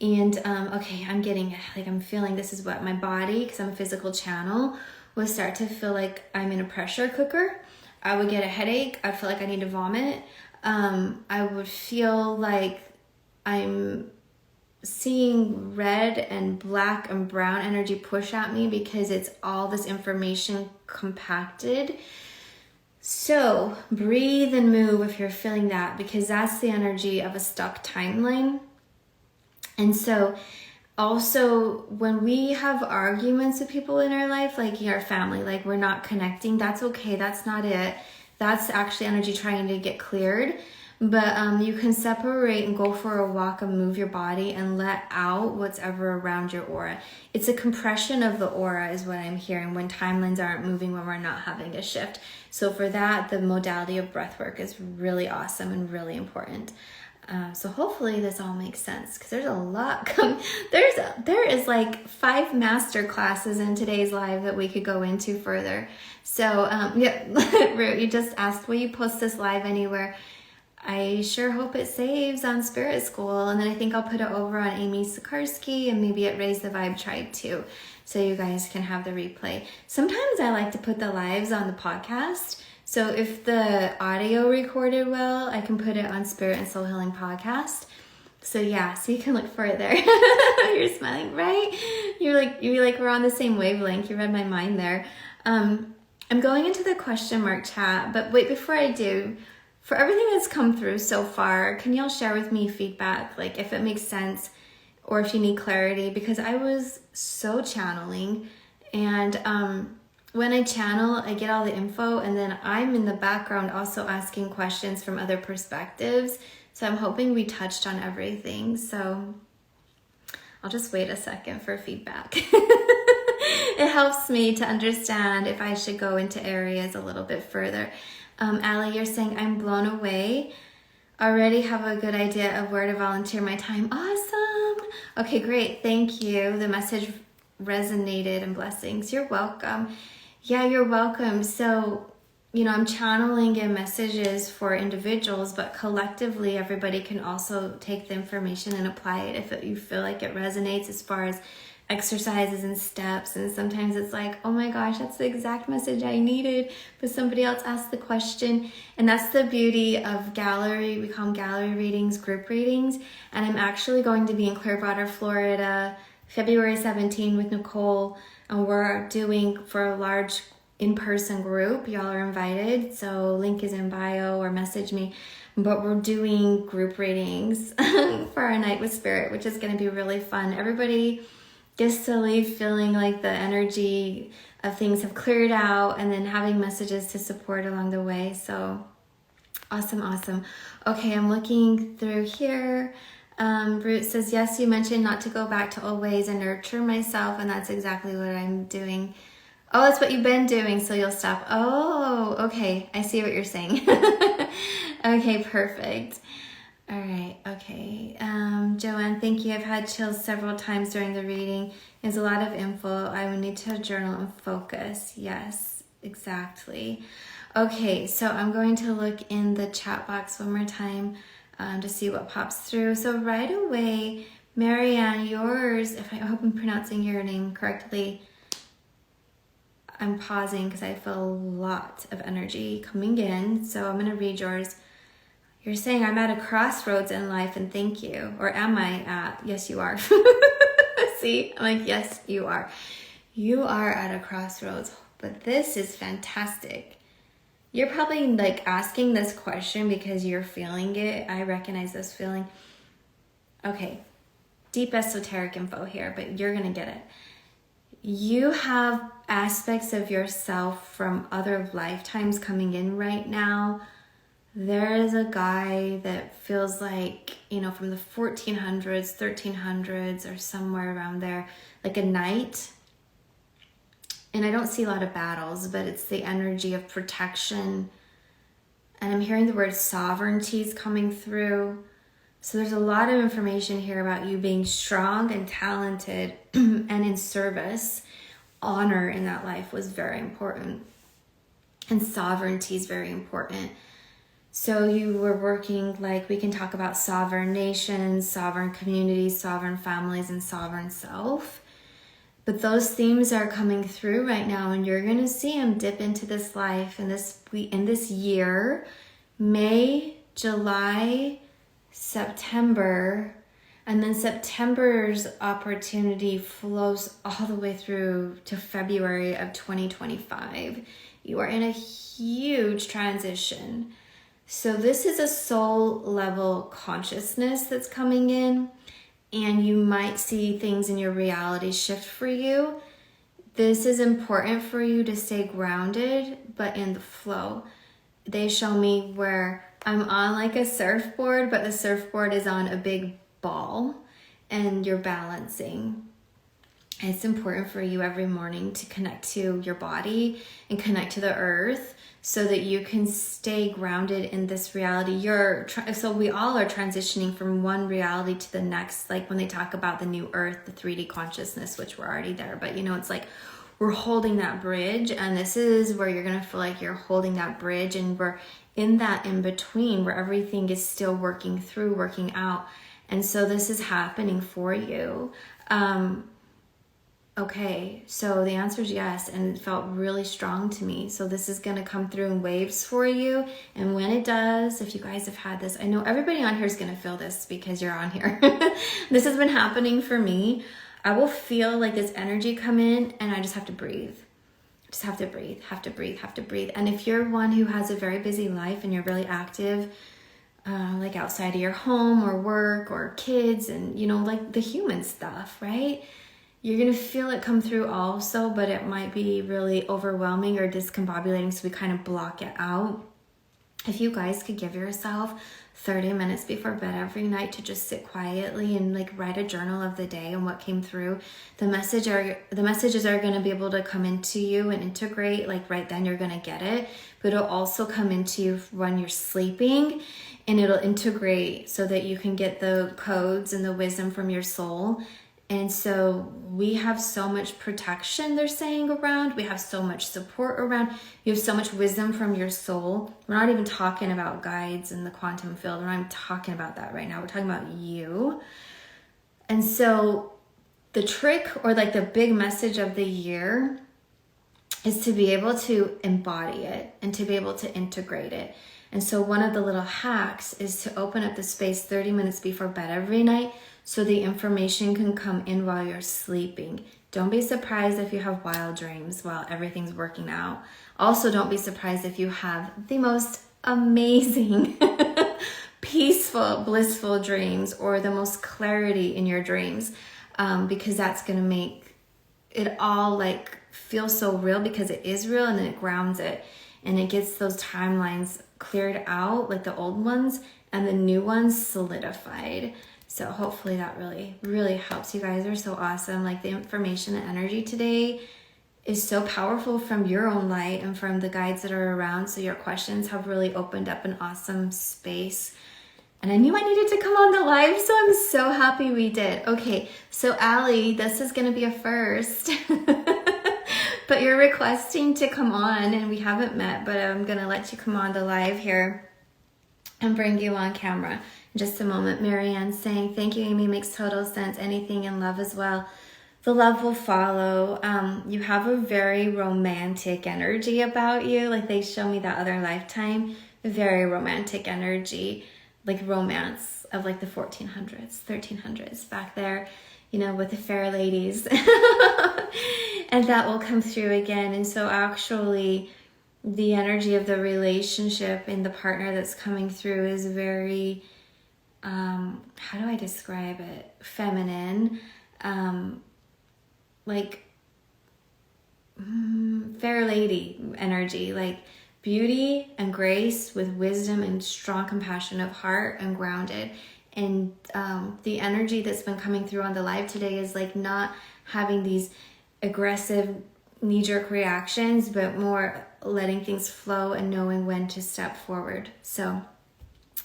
And, okay, I'm feeling this is what my body, because I'm a physical channel, would start to feel like I'm in a pressure cooker. I would get a headache. I'd feel like I need to vomit. I would feel like I'm seeing red and black and brown energy push at me because it's all this information compacted. So breathe and move if you're feeling that, because that's the energy of a stuck timeline. And so also when we have arguments with people in our life, like our family, like we're not connecting, that's okay. That's not it. That's actually energy trying to get cleared. But you can separate and go for a walk and move your body and let out what's ever around your aura. It's a compression of the aura is what I'm hearing when timelines aren't moving, when we're not having a shift. So for that, the modality of breath work is really awesome and really important. So hopefully this all makes sense, because there's a lot coming. There is like 5 master classes in today's live that we could go into further. So yeah, Root, you just asked, will you post this live anywhere? I sure hope it saves on Spirit School, and then I think I'll put it over on Amy Sikarskie and maybe at Raise the Vibe Tribe too, so you guys can have the replay. Sometimes I like to put the lives on the podcast, so if the audio recorded well, I can put it on Spirit and Soul Healing Podcast. So yeah, so you can look for it there. You're smiling, right? You're like we're on the same wavelength. You read my mind there. I'm going into the question mark chat, but wait, before I do, for everything that's come through so far, can y'all share with me feedback, like if it makes sense or if you need clarity? Because I was so channeling, and when I channel, I get all the info, and then I'm in the background also asking questions from other perspectives. So I'm hoping we touched on everything. So I'll just wait a second for feedback. It helps me to understand if I should go into areas a little bit further. Allie, you're saying, I'm blown away. Already have a good idea of where to volunteer my time. Awesome. Okay, great. Thank you. The message resonated, and blessings. You're welcome. Yeah, you're welcome. So, I'm channeling in messages for individuals, but collectively, everybody can also take the information and apply it if you feel like it resonates, as far as exercises and steps. And sometimes it's like, oh my gosh, that's the exact message I needed, but somebody else asked the question. And that's the beauty of gallery. We call them gallery readings, group readings. And I'm actually going to be in Clearwater, Florida, February 17 with Nicole, and we're doing for a large in-person group. Y'all are invited, so link is in bio or message me. But we're doing group readings for our night with Spirit, which is going to be really fun. Everybody gets to leave feeling like the energy of things have cleared out, and then having messages to support along the way. So awesome. Okay, I'm looking through here. Root says, yes, you mentioned not to go back to old ways and nurture myself, and that's exactly what I'm doing. Oh, that's what you've been doing, so you'll stop. Oh, okay, I see what you're saying. Okay, perfect. All right, okay. Joanne, thank you. I've had chills several times during the reading. There's a lot of info. I would need to journal and focus. Yes, exactly. Okay, so I'm going to look in the chat box one more time to see what pops through. So right away, Marianne, yours, if I hope I'm pronouncing your name correctly, I'm pausing because I feel a lot of energy coming in. So I'm going to read yours. You're saying, I'm at a crossroads in life and thank you. Or am I at? Yes, you are. See? I'm like, yes, you are. You are at a crossroads. But this is fantastic. You're probably like asking this question because you're feeling it. I recognize this feeling. Okay. Deep esoteric info here, but you're going to get it. You have aspects of yourself from other lifetimes coming in right now. There is a guy that feels like, from the 1400s, 1300s, or somewhere around there, like a knight. And I don't see a lot of battles, but it's the energy of protection. And I'm hearing the word sovereignty is coming through. So there's a lot of information here about you being strong and talented and in service. Honor in that life was very important. And sovereignty is very important. So you were working, like, we can talk about sovereign nations, sovereign communities, sovereign families, and sovereign self. But those themes are coming through right now, and you're going to see them dip into this life in this year, May, July, September, and then September's opportunity flows all the way through to February of 2025. You are in a huge transition. So this is a soul level consciousness that's coming in, and you might see things in your reality shift for you. This is important for you to stay grounded, but in the flow. They show me where I'm on like a surfboard, but the surfboard is on a big ball and you're balancing. It's important for you every morning to connect to your body and connect to the earth so that you can stay grounded in this reality. So we all are transitioning from one reality to the next. Like when they talk about the new earth, the 3D consciousness, which we're already there, but it's like we're holding that bridge, and this is where you're going to feel like you're holding that bridge, and we're in that in between where everything is still working out. And so this is happening for you. Okay, so the answer is yes, and it felt really strong to me. So this is going to come through in waves for you. And when it does, if you guys have had this, I know everybody on here is going to feel this because you're on here. This has been happening for me. I will feel like this energy come in, and I just have to breathe. Just have to breathe, have to breathe, have to breathe. And if you're one who has a very busy life and you're really active, like outside of your home or work or kids and, like the human stuff, right? You're going to feel it come through also, but it might be really overwhelming or discombobulating, so we kind of block it out. If you guys could give yourself 30 minutes before bed every night to just sit quietly and like write a journal of the day and what came through, the messages are going to be able to come into you and integrate. Like right then you're going to get it, but it'll also come into you when you're sleeping, and it'll integrate so that you can get the codes and the wisdom from your soul. And so we have so much protection, they're saying, around. We have so much support around. You have so much wisdom from your soul. We're not even talking about guides in the quantum field. We're not even talking about that right now. We're talking about you. And so the trick, or like the big message of the year, is to be able to embody it and to be able to integrate it. And so one of the little hacks is to open up the space 30 minutes before bed every night, so the information can come in while you're sleeping. Don't be surprised if you have wild dreams while everything's working out. Also, don't be surprised if you have the most amazing, peaceful, blissful dreams, or the most clarity in your dreams, because that's going to make it all like feel so real, because it is real, and then it grounds it, and it gets those timelines cleared out, like the old ones, and the new ones solidified. So hopefully that really, really helps. You guys are so awesome. Like the information and energy today is so powerful from your own light and from the guides that are around. So your questions have really opened up an awesome space. And I knew I needed to come on the live, so I'm so happy we did. Okay, so Allie, this is going to be a first. But you're requesting to come on, and we haven't met, but I'm going to let you come on the live here and bring you on camera. Just a moment. Marianne saying, thank you, Amy, makes total sense. Anything in love as well. The love will follow. You have a very romantic energy about you. Like they show me that other lifetime, very romantic energy, like romance of like the 1400s, 1300s back there, with the fair ladies. And that will come through again. And so actually the energy of the relationship and the partner that's coming through is very, how do I describe it? Feminine, like fair lady energy, like beauty and grace with wisdom and strong compassion of heart and grounded. And the energy that's been coming through on the live today is like not having these aggressive knee-jerk reactions, but more letting things flow and knowing when to step forward. So,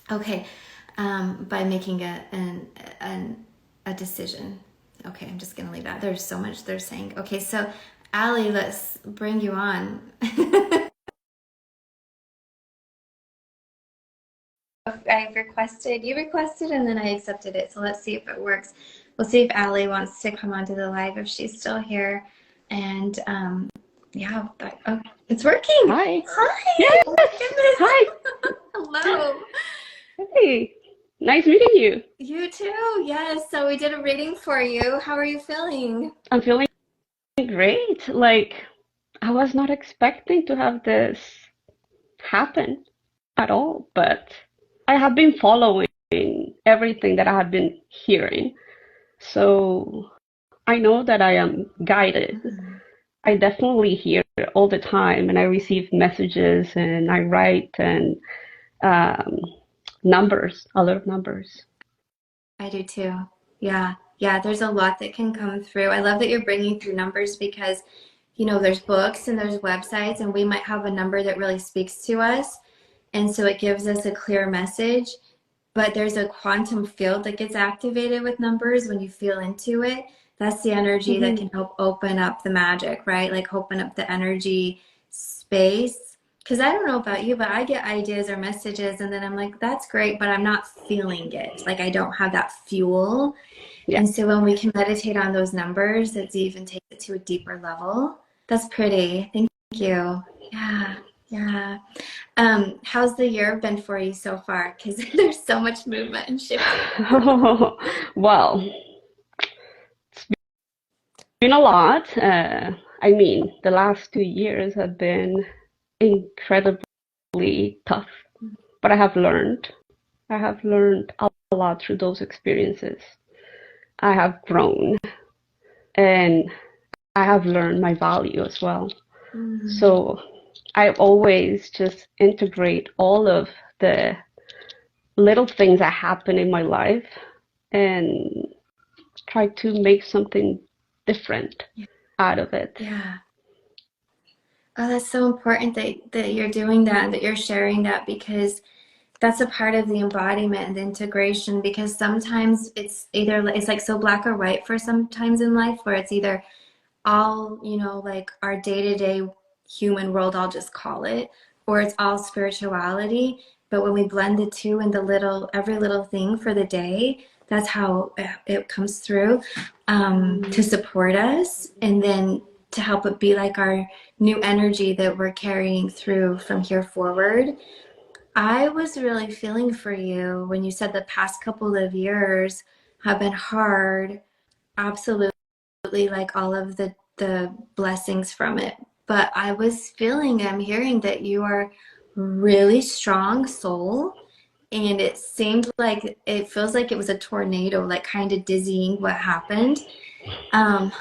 okay. By making a decision. Okay, I'm just gonna leave that. There's so much they're saying. Okay, so Allie, let's bring you on. You requested, and then I accepted it. So let's see if it works. We'll see if Allie wants to come onto the live, if she's still here. And yeah, oh, it's working. Hi. Hi. Yes. Oh my goodness. Hi. Hello. Hey. Nice meeting you. You too. Yes. So we did a reading for you. How are you feeling? I'm feeling great. Like, I was not expecting to have this happen at all, but I have been following everything that I have been hearing. So I know that I am guided. Mm-hmm. I definitely hear all the time, and I receive messages and I write, and um, numbers, a lot of numbers. I do too. Yeah. Yeah. There's a lot that can come through. I love that you're bringing through numbers because, you know, there's books and there's websites, and we might have a number that really speaks to us. And so it gives us a clear message. But there's a quantum field that gets activated with numbers when you feel into it. That's the energy that Mm-hmm. can help open up the magic, right? Like open up the energy space. Because I don't know about you, but I get ideas or messages and then I'm like, that's great, but I'm not feeling it. Like I don't have that fuel. Yeah. And so when we can meditate on those numbers, it even takes it to a deeper level. That's pretty. Thank you. Yeah. Yeah. How's the year been for you so far? Because there's so much movement and shifting. Well, been a lot. I mean, the last 2 years have been incredibly tough, but I have learned. I have learned a lot through those experiences. I have grown and I have learned my value as well. Mm, So I always just integrate all of the little things that happen in my life and try to make something different out of it. yeah. Oh, that's so important that you're doing that and that you're sharing that because that's a part of the embodiment and the integration because sometimes it's either it's like so black or white for sometimes in life where it's either all, you know, like our day-to-day human world, I'll just call it, or it's all spirituality. But when we blend the two in the little, every little thing for the day, that's how it comes through to support us and then to help it be like our new energy that we're carrying through from here forward. I was really feeling for you when you said the past couple of years have been hard. Absolutely, like all of the blessings from it. But I was feeling, I'm hearing that you are really strong soul, and it seemed like it feels like it was a tornado, like kind of dizzying what happened. Um,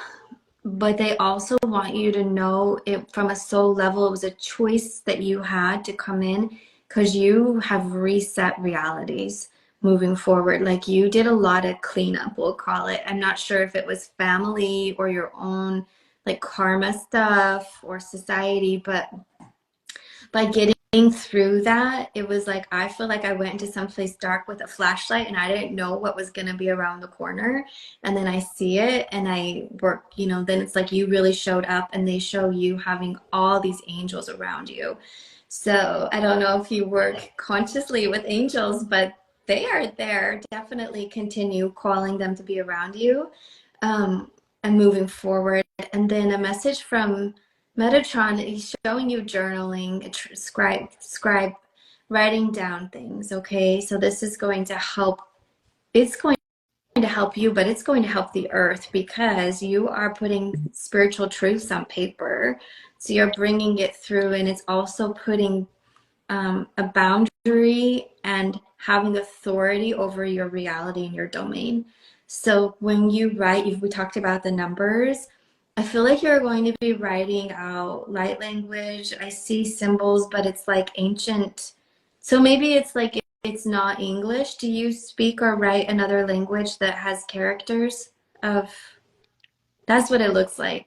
but they also want you to know it from a soul level, it was a choice that you had to come in because you have reset realities moving forward. Like you did a lot of cleanup, we'll call it. I'm not sure if it was family or your own like karma stuff or society, but by getting through that, it was like I feel like I went into someplace dark with a flashlight and I didn't know what was going to be around the corner. And then I see it and I work, you know, then it's like you really showed up and they show you having all these angels around you. So I don't know if you work consciously with angels, but they are there. Definitely continue calling them to be around you um, and moving forward. And then a message from Metatron, he's showing you journaling, scribe, writing down things, okay? So this is going to help, it's going to help you, but it's going to help the earth because you are putting spiritual truths on paper. So you're bringing it through and it's also putting a boundary and having authority over your reality and your domain. So when you write, we talked about the numbers. I feel like you're going to be writing out light language. I see symbols, but it's like ancient. So maybe it's like it's not English. Do you speak or write another language that has characters of, that's what it looks like.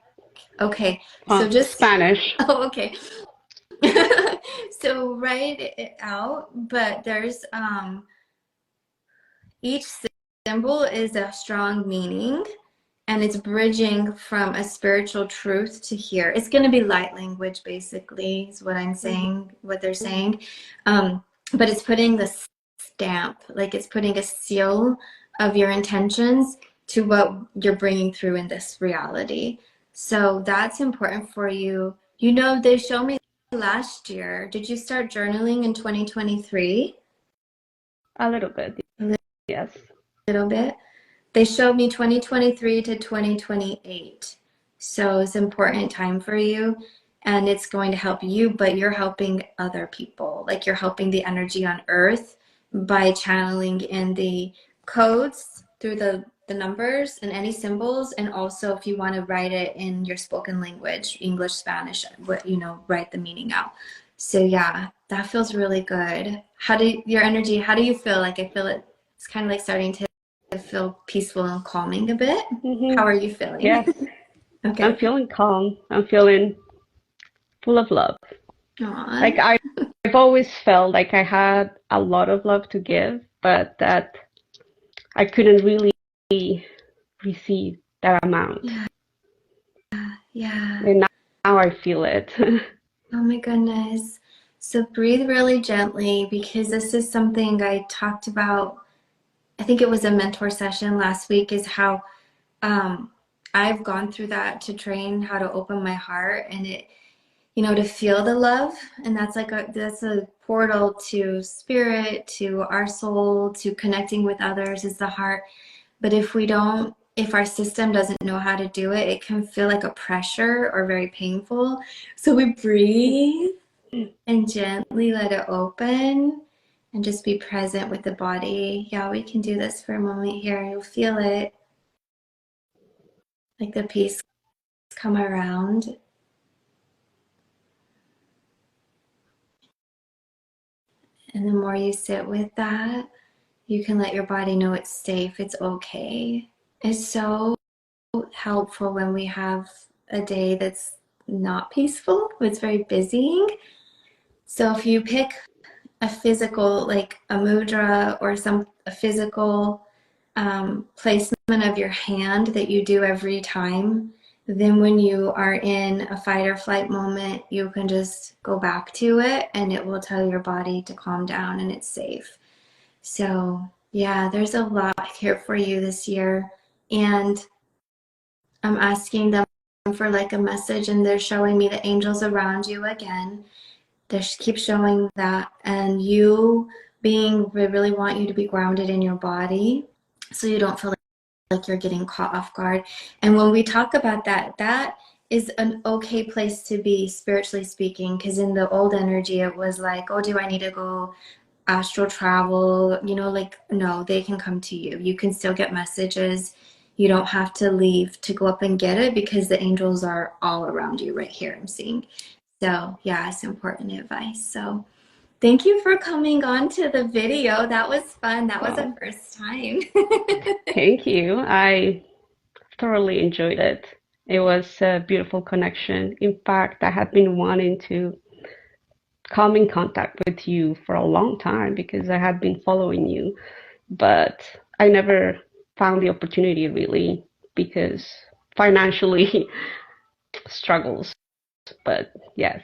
Okay. So just, Spanish. oh, okay. So write it out, but there's each symbol is a strong meaning and it's bridging from a spiritual truth to here. It's going to be light language basically is what I'm saying, what they're saying. But it's putting the stamp, like it's putting a seal of your intentions to what you're bringing through in this reality. So that's important for you. You know, they showed me last year. Did you start journaling in 2023? A little bit, A yes. little bit. They showed me 2023 to 2028. So it's an important time for you and it's going to help you, but you're helping other people. Like you're helping the energy on earth by channeling in the codes through the numbers and any symbols. And also if you want to write it in your spoken language, English, Spanish, what, you know, write the meaning out. So yeah, that feels really good. Your energy, how do you feel? Like, I feel it's kind of like starting to feel peaceful and calming a bit. Hmm. How are you feeling? Yes, I'm Okay. feeling calm. I'm feeling full of love. Aw. Like I've always felt like I had a lot of love to give, but that I couldn't really receive that amount. Yeah. Yeah. And now I feel it. Oh my goodness. So breathe really gently, because this is something I talked about. I think it was a mentor session last week, is how I've gone through that to train how to open my heart, and it, to feel the love. And that's a portal to spirit, to our soul, to connecting with others, is the heart. But if our system doesn't know how to do it, it can feel like a pressure or very painful. So we breathe and gently let it open and just be present with the body. Yeah, we can do this for a moment here. You'll feel it, like the peace come around. And the more you sit with that, you can let your body know it's safe, it's okay. It's so helpful when we have a day that's not peaceful, it's very busying. So if you pick a physical, like a mudra or a physical placement of your hand that you do every time, then when you are in a fight or flight moment, you can just go back to it and it will tell your body to calm down and it's safe. So yeah, there's a lot here for you this year. And I'm asking them for like a message, and they're showing me the angels around you again. They keep showing that, and we really want you to be grounded in your body, so you don't feel like you're getting caught off guard. And when we talk about that, that is an okay place to be, spiritually speaking, because in the old energy, it was like, oh, do I need to go astral travel? Like, no, they can come to you. You can still get messages. You don't have to leave to go up and get it, because the angels are all around you right here, I'm seeing. So yeah, it's important advice. So thank you for coming on to the video. That was fun. That was the Well, first time. thank you. I thoroughly enjoyed it. It was a beautiful connection. In fact, I had been wanting to come in contact with you for a long time because I had been following you, but I never found the opportunity really because financially struggles. But yes,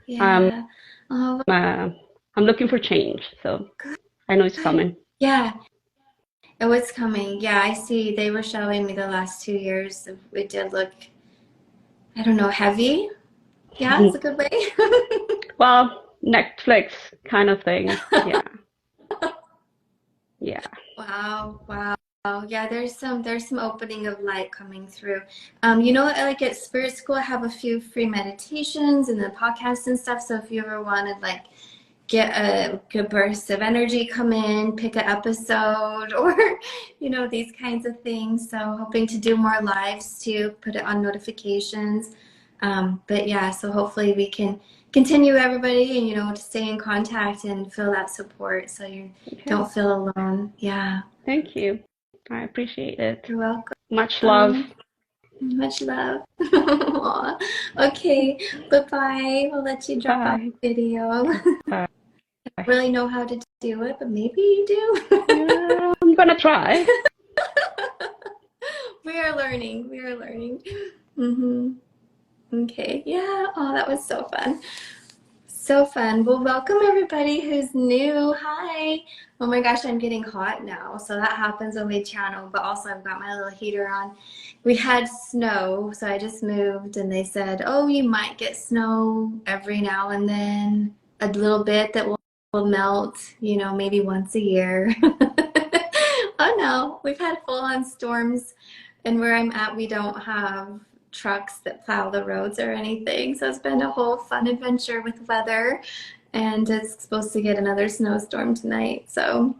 Yeah, um, yeah. Oh, I'm looking for change, so I know it's good. coming. Yeah, it was coming. Yeah, I see. They were showing me the last 2 years. It did look, I don't know, heavy. Yeah, it's a good way. Well, Netflix kind of thing. Yeah, yeah. Wow, wow. Yeah, there's some opening of light coming through. Like at Spirit School, I have a few free meditations and the podcasts and stuff. So if you ever wanted like get a good burst of energy, come in, pick an episode, or these kinds of things. So hoping to do more lives too, put it on notifications. But yeah, so hopefully we can continue, everybody, and to stay in contact and feel that support, so you Okay. don't feel alone. Yeah. Thank you. I appreciate it. You're welcome. Much love. Much love. Aw. Okay, bye-bye. We'll let you drop off Bye. the video. Okay. I Bye. don't really know how to do it, but maybe you do. Yeah, I'm gonna try. We are learning. We are learning. Okay. Yeah. Oh, that was so fun. So fun. Well, welcome everybody who's new. Hi. Oh my gosh, I'm getting hot now. So that happens when we channel, but also I've got my little heater on. We had snow, so I just moved, and they said, oh, you might get snow every now and then, a little bit that will melt, maybe once a year. Oh no, we've had full-on storms, and where I'm at, we don't have trucks that plow the roads or anything. So it's been a whole fun adventure with weather, and it's supposed to get another snowstorm tonight. So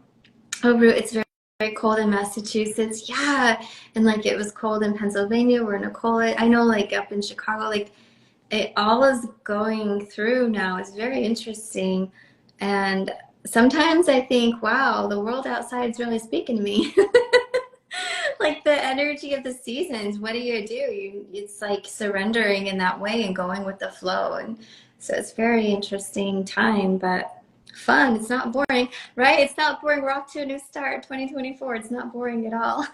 it's very, very cold in Massachusetts. Yeah, and like it was cold in Pennsylvania. We're Nicole. I know, like up in Chicago, like it all is going through now. It's very interesting. And sometimes I think, wow, the world outside is really speaking to me. Like the energy of the seasons, what do? It's like surrendering in that way and going with the flow. And so it's very interesting time, but fun. It's not boring, right? It's not boring. We're off to a new start, 2024. It's not boring at all.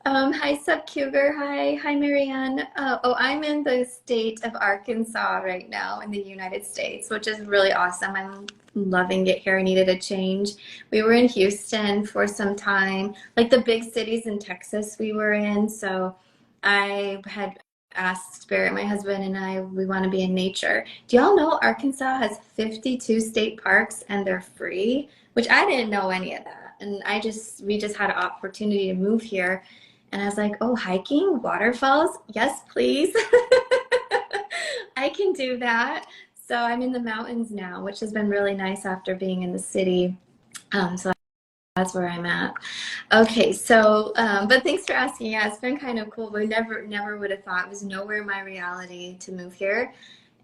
Hi, Sub Cougar. Hi, Marianne. I'm in the state of Arkansas right now in the United States, which is really awesome. I'm loving it here. I needed a change. We were in Houston for some time, like the big cities in Texas we were in. So I had asked Spirit, my husband and I, we want to be in nature. Do y'all know Arkansas has 52 state parks and they're free? Which I didn't know any of that. And we just had an opportunity to move here. And I was like, oh, hiking, waterfalls? Yes, please. I can do that. So I'm in the mountains now, which has been really nice after being in the city. So that's where I'm at. Okay, so, but thanks for asking. Yeah, it's been kind of cool. We never would have thought. It was nowhere in my reality to move here.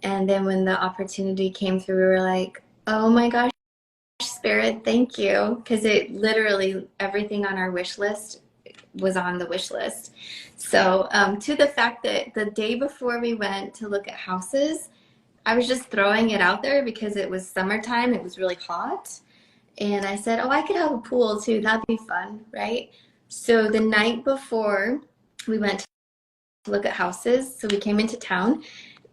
And then when the opportunity came through, we were like, oh my gosh, Spirit, thank you. Because it literally, everything on our wish list was on the wish list. So to the fact that the day before we went to look at houses, I was just throwing it out there because it was summertime. It was really hot. And I said, oh, I could have a pool too. That'd be fun, right? So the night before we went to look at houses, so we came into town,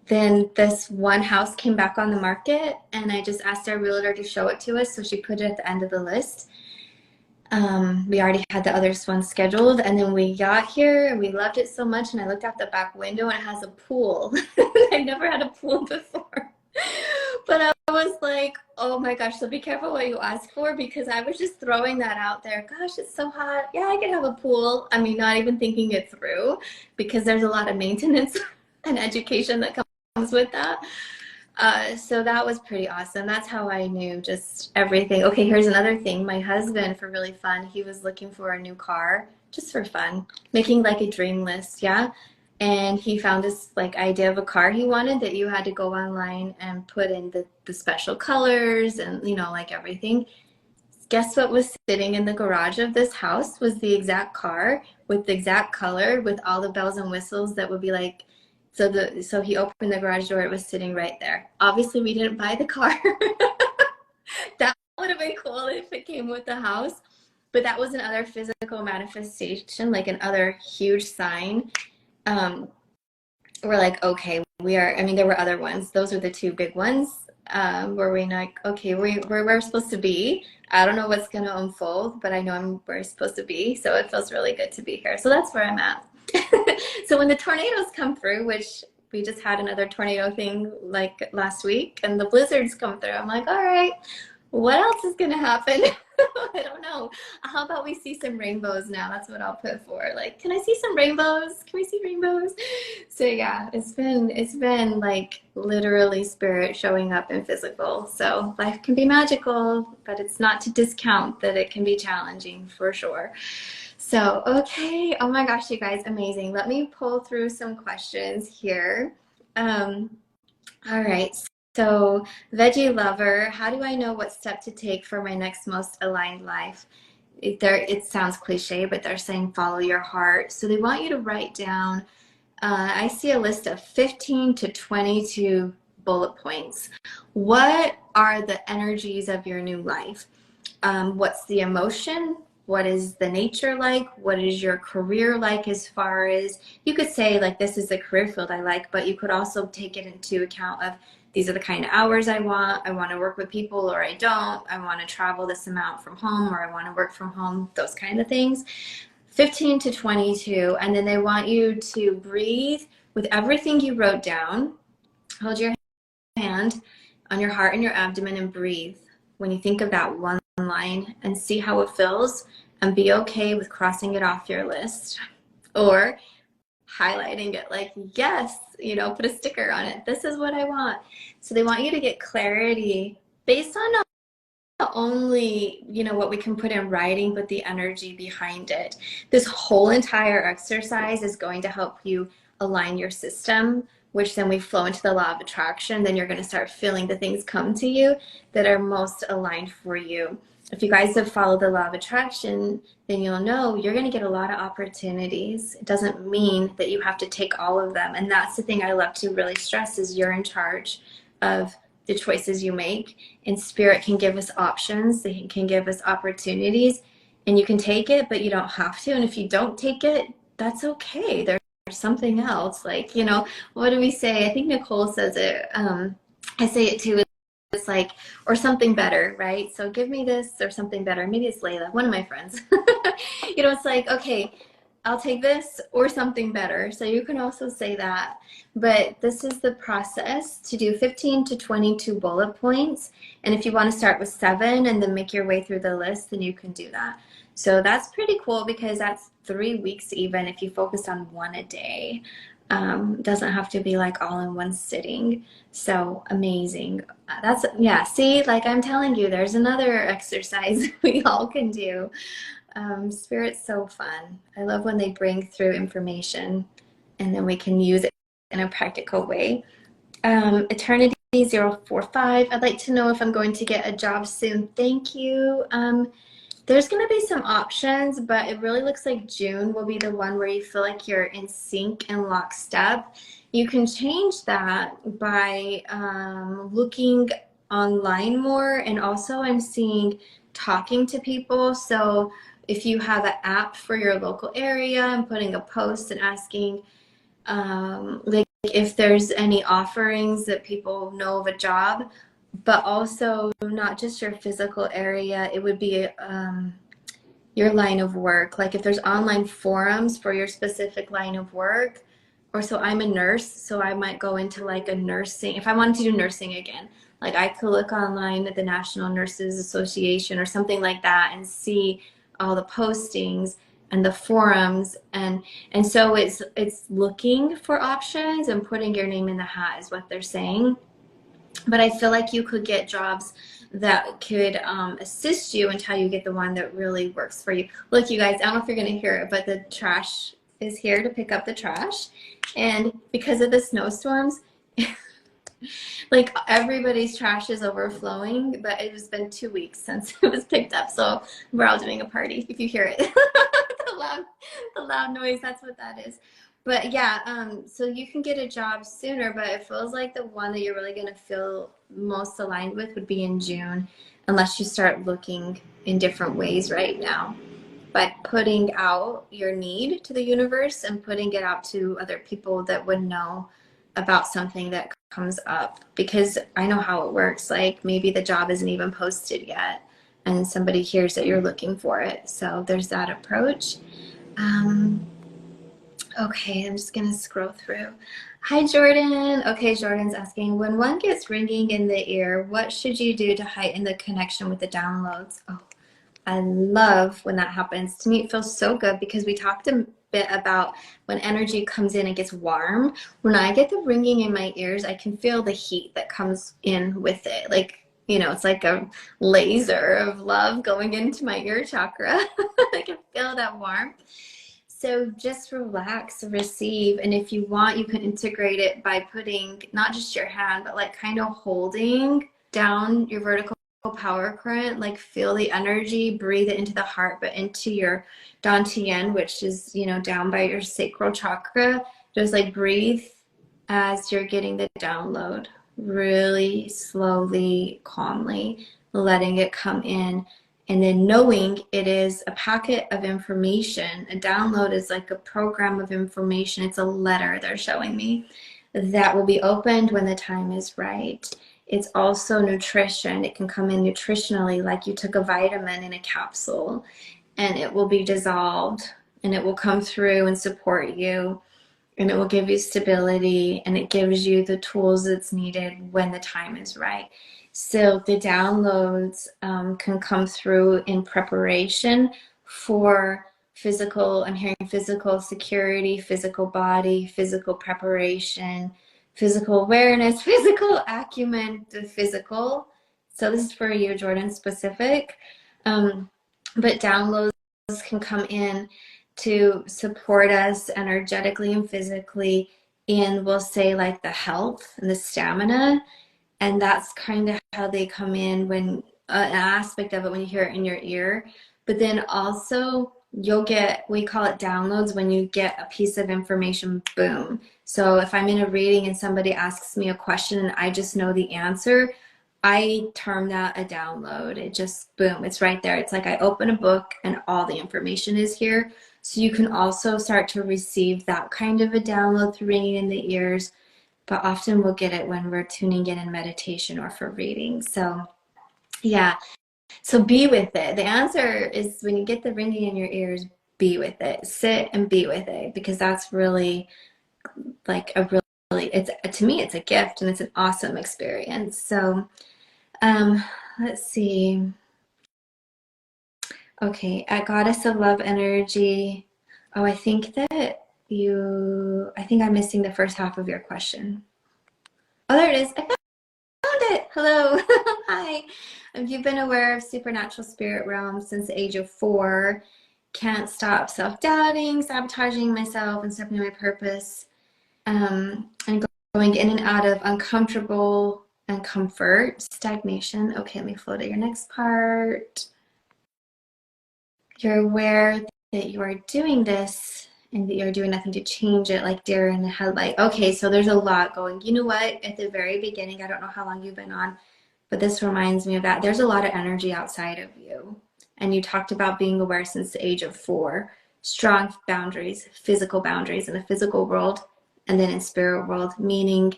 then this one house came back on the market and I just asked our realtor to show it to us. So she put it at the end of the list. We already had the other one scheduled, and then we got here and we loved it so much, and I looked out the back window and it has a pool. I've never had a pool before. But I was like, oh my gosh, so be careful what you ask for, because I was just throwing that out there. Gosh, it's so hot. Yeah, I could have a pool. I mean, not even thinking it through, because there's a lot of maintenance and education that comes with that. So that was pretty awesome. That's how I knew just everything. Okay, here's another thing. My husband, for really fun, he was looking for a new car just for fun, making like a dream list, yeah. And he found this like idea of a car he wanted that you had to go online and put in the special colors and like everything. Guess what was sitting in the garage of this house was the exact car with the exact color with all the bells and whistles that would be like. So he opened the garage door, it was sitting right there. Obviously we didn't buy the car. That would have been cool if it came with the house. But that was another physical manifestation, like another huge sign. We're like, okay, there were other ones. Those were the two big ones. Where we're like, okay, we're supposed to be. I don't know what's going to unfold, but I know where we're supposed to be. So it feels really good to be here. So that's where I'm at. So when the tornadoes come through, which we just had another tornado thing like last week, and the blizzards come through, I'm like, all right, what else is going to happen? I don't know. How about we see some rainbows now? That's what I'll put for. Like, can I see some rainbows? Can we see rainbows? So yeah, it's been like literally spirit showing up in physical. So life can be magical, but it's not to discount that it can be challenging for sure. So, okay. Oh my gosh, you guys, amazing. Let me pull through some questions here. All right. So, Veggie Lover, how do I know what step to take for my next most aligned life? It sounds cliche, but they're saying follow your heart. So they want you to write down, I see a list of 15 to 22 bullet points. What are the energies of your new life? What's the emotion? What is the nature like? What is your career like, as far as you could say like this is the career field I like, but you could also take it into account of these are the kind of hours I want to work with people, or I don't, I want to travel this amount from home, or I want to work from home, those kind of things. 15 to 22. And then they want you to breathe with everything you wrote down. Hold your hand on your heart and your abdomen and breathe when you think of that one line, and see how it feels, and be okay with crossing it off your list or highlighting it like, yes, put a sticker on it. This is what I want. So they want you to get clarity based on not only, what we can put in writing, but the energy behind it. This whole entire exercise is going to help you align your system which then we flow into the law of attraction, then you're going to start feeling the things come to you that are most aligned for you. If you guys have followed the law of attraction, then you'll know you're going to get a lot of opportunities. It doesn't mean that you have to take all of them. And that's the thing I love to really stress is you're in charge of the choices you make. And spirit can give us options. They can give us opportunities. And you can take it, but you don't have to. And if you don't take it, that's okay. There's something else. Like, you know, what do we say? I think Nicole says it. I say it too. It's like, or something better, right? So give me this or something better. Maybe it's Layla, one of my friends. You know, it's like, okay, I'll take this or something better. So you can also say that. But this is the process to do 15 to 22 bullet points. And if you want to start with 7 and then make your way through the list, then you can do that. So that's pretty cool because that's 3 weeks even if you focus on 1 a day. Doesn't have to be like all in one sitting. So amazing. Yeah, see, like I'm telling you, there's another exercise we all can do. Spirit's so fun. I love when they bring through information and then we can use it in a practical way. Eternity 045. I'd like to know if I'm going to get a job soon. Thank you. There's going to be some options, but it really looks like June will be the one where you feel like you're in sync and lockstep. You can change that by looking online more. And also I'm seeing talking to people. So if you have an app for your local area and putting a post and asking like if there's any offerings that people know of a job, but also not just your physical area, it would be your line of work. Like if there's online forums for your specific line of work, or so I'm a nurse, so I might go into like a nursing, if I wanted to do nursing again, like I could look online at the National Nurses Association or something like that and see all the postings and the forums, and so it's looking for options and putting your name in the hat is what they're saying. But I feel like you could get jobs that could assist you until you get the one that really works for you. Look, you guys, I don't know if you're going to hear it, but the trash is here to pick up the trash. And because of the snowstorms, like everybody's trash is overflowing, but it has been 2 weeks since it was picked up. So we're all doing a party if you hear it. the loud noise, that's what that is. But yeah, so you can get a job sooner, but it feels like the one that you're really going to feel most aligned with would be in June, unless you start looking in different ways right now. But putting out your need to the universe and putting it out to other people that would know about something that comes up, because I know how it works. Like maybe the job isn't even posted yet and somebody hears that you're looking for it. So there's that approach. Okay, I'm just gonna scroll through. Hi, Jordan. Okay, Jordan's asking, when one gets ringing in the ear, what should you do to heighten the connection with the downloads? Oh, I love when that happens. To me, it feels so good because we talked a bit about when energy comes in, it gets warm. When I get the ringing in my ears, I can feel the heat that comes in with it. Like, you know, it's like a laser of love going into my ear chakra. I can feel that warmth. So just relax, receive, and if you want, you can integrate it by putting not just your hand, but like kind of holding down your vertical power current, like feel the energy, breathe it into the heart, but into your dantian, which is, you know, down by your sacral chakra. Just like breathe as you're getting the download, really slowly, calmly, letting it come in. And then knowing it is a packet of information. A download is like a program of information. It's a letter they're showing me that will be opened when the time is right. It's also nutrition. It can come in nutritionally, like you took a vitamin in a capsule, and it will be dissolved and it will come through and support you, and it will give you stability, and it gives you the tools that's needed when the time is right. So the downloads can come through in preparation for physical, I'm hearing physical security, physical body, physical preparation, physical awareness, physical acumen, the physical. So this is for you, Jordan, specific. But downloads can come in to support us energetically and physically in, we'll say, like the health and the stamina. And that's kind of how they come in when an aspect of it when you hear it in your ear. But then also you'll get, we call it downloads, when you get a piece of information, boom. So if I'm in a reading and somebody asks me a question and I just know the answer, I term that a download. It just, boom, it's right there. It's like I open a book and all the information is here. So you can also start to receive that kind of a download through ringing in the ears, but often we'll get it when we're tuning in meditation or for reading. So yeah, so be with it. The answer is when you get the ringing in your ears, be with it. Sit and be with it, because that's really like a really, it's, to me, it's a gift and it's an awesome experience. So let's see. Okay, at Goddess of Love Energy. Oh, I think I'm missing the first half of your question. Oh, there it is. I found it. Hello. Hi. You've been aware of supernatural spirit realms since the age of 4. Can't stop self-doubting, sabotaging myself, and stepping on my purpose. And going in and out of uncomfortable and comfort, stagnation. Okay, let me flow to your next part. You're aware that you are doing this and that you're doing nothing to change it, like deer in the headlight. Okay, so there's a lot going. You know what? At the very beginning, I don't know how long you've been on, but this reminds me of that. There's a lot of energy outside of you. And you talked about being aware since the age of 4. Strong boundaries, physical boundaries in the physical world, and then in spirit world, meaning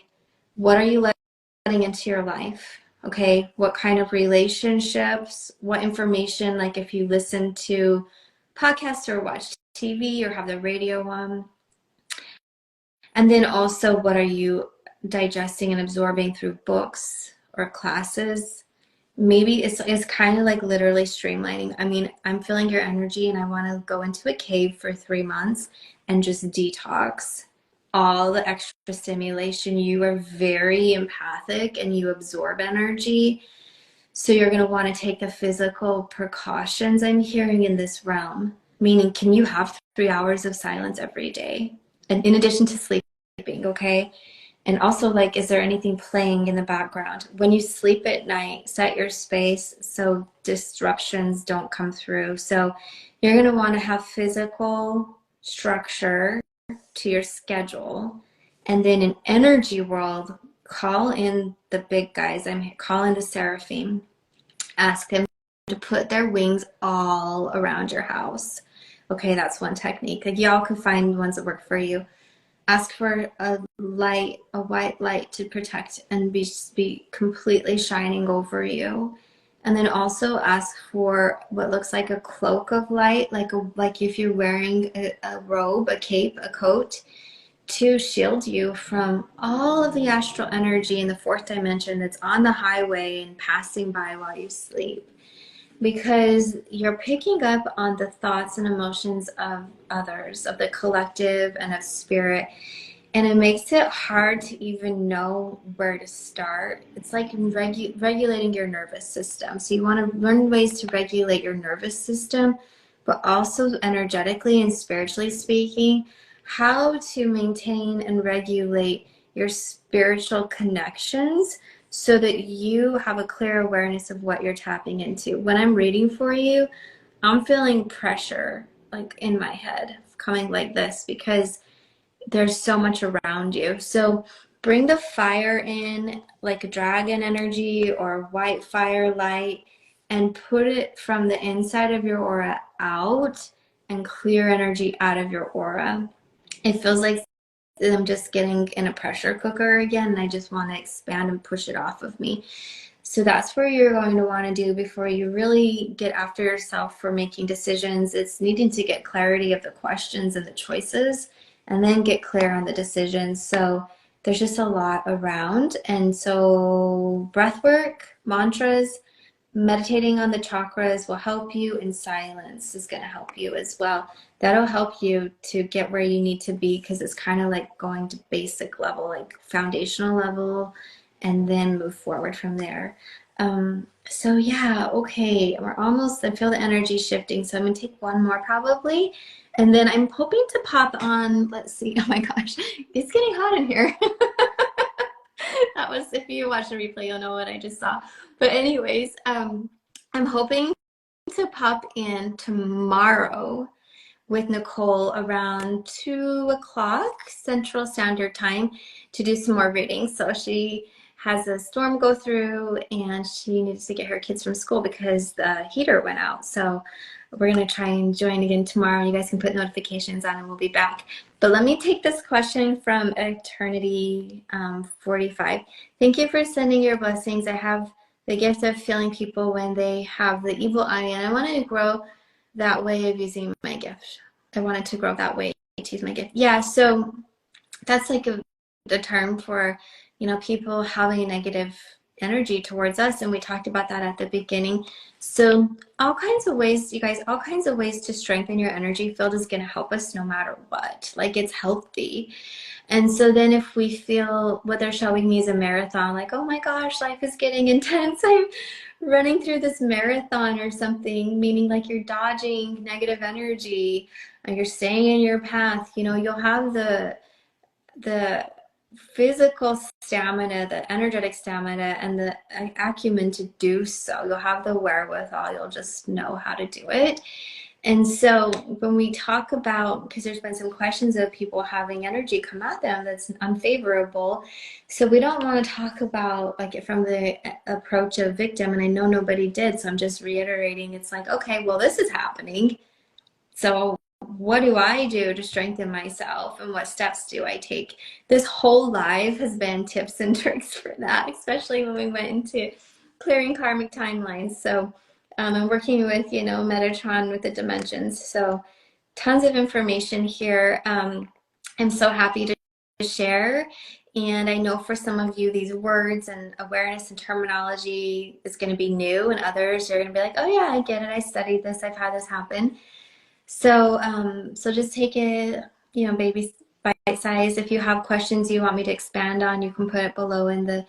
what are you letting into your life? Okay, what kind of relationships, what information, like if you listen to podcasts or watch TV or have the radio on. And then also, what are you digesting and absorbing through books or classes? Maybe it's kind of like literally streamlining. I mean, I'm feeling your energy and I want to go into a cave for 3 months and just detox all the extra stimulation. You are very empathic and you absorb energy. So you're going to want to take the physical precautions I'm hearing in this realm. Meaning, can you have 3 hours of silence every day? And in addition to sleeping, okay? And also, like, is there anything playing in the background? When you sleep at night, set your space so disruptions don't come through. So you're going to want to have physical structure to your schedule. And then in energy world, call in the big guys. I'm calling the seraphim. Ask them to put their wings all around your house. Okay, that's one technique. Like, y'all can find ones that work for you. Ask for a light, a white light to protect and be completely shining over you. And then also ask for what looks like a cloak of light, like if you're wearing a robe, a cape, a coat, to shield you from all of the astral energy in the 4th dimension that's on the highway and passing by while you sleep. Because you're picking up on the thoughts and emotions of others, of the collective and of spirit. And it makes it hard to even know where to start. It's like regulating your nervous system. So you want to learn ways to regulate your nervous system, but also energetically and spiritually speaking, how to maintain and regulate your spiritual connections so that you have a clear awareness of what you're tapping into. When I'm reading for you, I'm feeling pressure like in my head coming like this because there's so much around you. So bring the fire in, like a dragon energy or white fire light, and put it from the inside of your aura out and clear energy out of your aura. It feels like I'm just getting in a pressure cooker again, and I just want to expand and push it off of me. So that's where you're going to want to do before you really get after yourself for making decisions. It's needing to get clarity of the questions and the choices, and then get clear on the decisions. So there's just a lot around. And so breath work, mantras, meditating on the chakras will help you, and silence is going to help you as well. That'll help you to get where you need to be, because it's kind of like going to basic level, like foundational level, and then move forward from there. So yeah, okay, we're almost, I feel the energy shifting, so I'm gonna take one more probably. And then I'm hoping to pop on, let's see, oh my gosh, it's getting hot in here. That was, if you watch the replay, you'll know what I just saw. But anyways, I'm hoping to pop in tomorrow with Nicole around 2 o'clock Central Standard Time to do some more readings. So she has a storm go through and she needs to get her kids from school because the heater went out. So we're going to try and join again tomorrow. You guys can put notifications on and we'll be back. But let me take this question from Eternity 45. Thank you for sending your blessings. I have the gift of feeling people when they have the evil eye, and I wanted to grow that way of using my gift. I wanted to grow that way to use my gift. Yeah, so that's like the term for, you know, people having a negative energy towards us, and we talked about that at the beginning. So all kinds of ways, you guys, all kinds of ways to strengthen your energy field is going to help us no matter what. Like, it's healthy. And so then if we feel what they're showing me is a marathon, like, oh my gosh, life is getting intense, I'm running through this marathon or something, meaning like you're dodging negative energy and you're staying in your path, you know, you'll have the physical stamina, the energetic stamina, and the acumen to do so. You'll have the wherewithal, you'll just know how to do it. And so when we talk about, because there's been some questions of people having energy come at them that's unfavorable, so we don't want to talk about like it from the approach of victim, and I know nobody did, so I'm just reiterating. It's like, okay, well, this is happening, so what do I do to strengthen myself, and what steps do I take? This whole live has been tips and tricks for that, especially when we went into clearing karmic timelines. So I'm working with, you know, Metatron with the dimensions. So tons of information here. I'm so happy to share. And I know for some of you, these words and awareness and terminology is going to be new, and others are going to be like, oh yeah, I get it. I studied this. I've had this happen. So, so just take it, you know, baby bite size. If you have questions you want me to expand on, you can put it below in the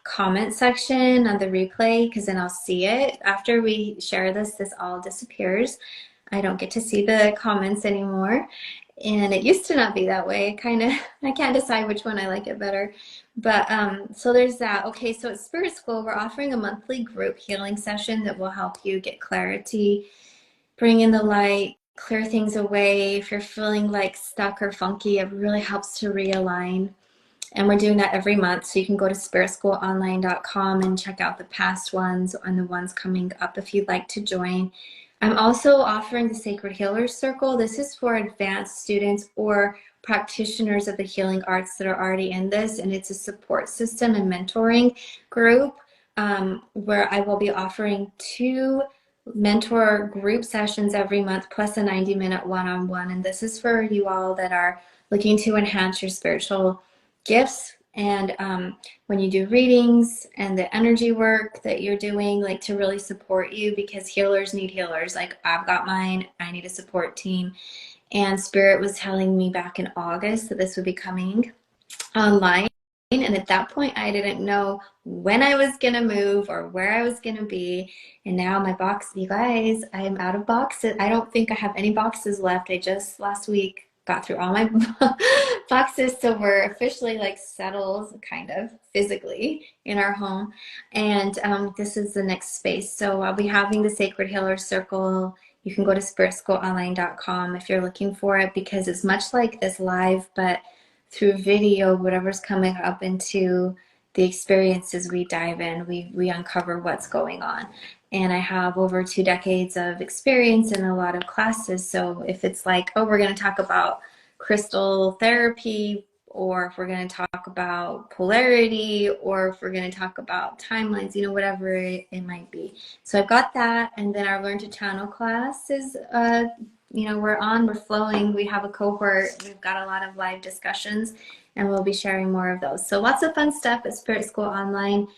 comment section on the replay, because then I'll see it. After we share this, this all disappears. I don't get to see the comments anymore. And it used to not be that way. I can't decide which one I like it better. But so there's that. Okay, so at Spirit School, we're offering a monthly group healing session that will help you get clarity, bring in the light, clear things away. If you're feeling like stuck or funky, it really helps to realign. And we're doing that every month. So you can go to spiritschoolonline.com and check out the past ones and the ones coming up if you'd like to join. I'm also offering the Sacred Healers Circle. This is for advanced students or practitioners of the healing arts that are already in this. And it's a support system and mentoring group where I will be offering 2 mentor group sessions every month, plus a 90-minute one-on-one. And this is for you all that are looking to enhance your spiritual gifts, and when you do readings and the energy work that you're doing, like to really support you, because healers need healers. Like, I've got mine, I need a support team. And Spirit was telling me back in August that this would be coming online. And at that point, I didn't know when I was going to move or where I was going to be. And now my box, you guys, I'm out of boxes. I don't think I have any boxes left. I just last week got through all my boxes. So we're officially like settled kind of physically in our home. And this is the next space. So I'll be having the Sacred Healer Circle. You can go to spiritschoolonline.com if you're looking for it, because it's much like this live, but through video, whatever's coming up into the experiences, we dive in, we uncover what's going on. And I have over 2 decades of experience in a lot of classes. So if it's like, oh, we're going to talk about crystal therapy, or if we're going to talk about polarity, or if we're going to talk about timelines, you know, whatever it might be. So I've got that. And then our Learn to Channel class is, you know, we're flowing. We have a cohort. We've got a lot of live discussions, and we'll be sharing more of those. So lots of fun stuff at Spirit School Online.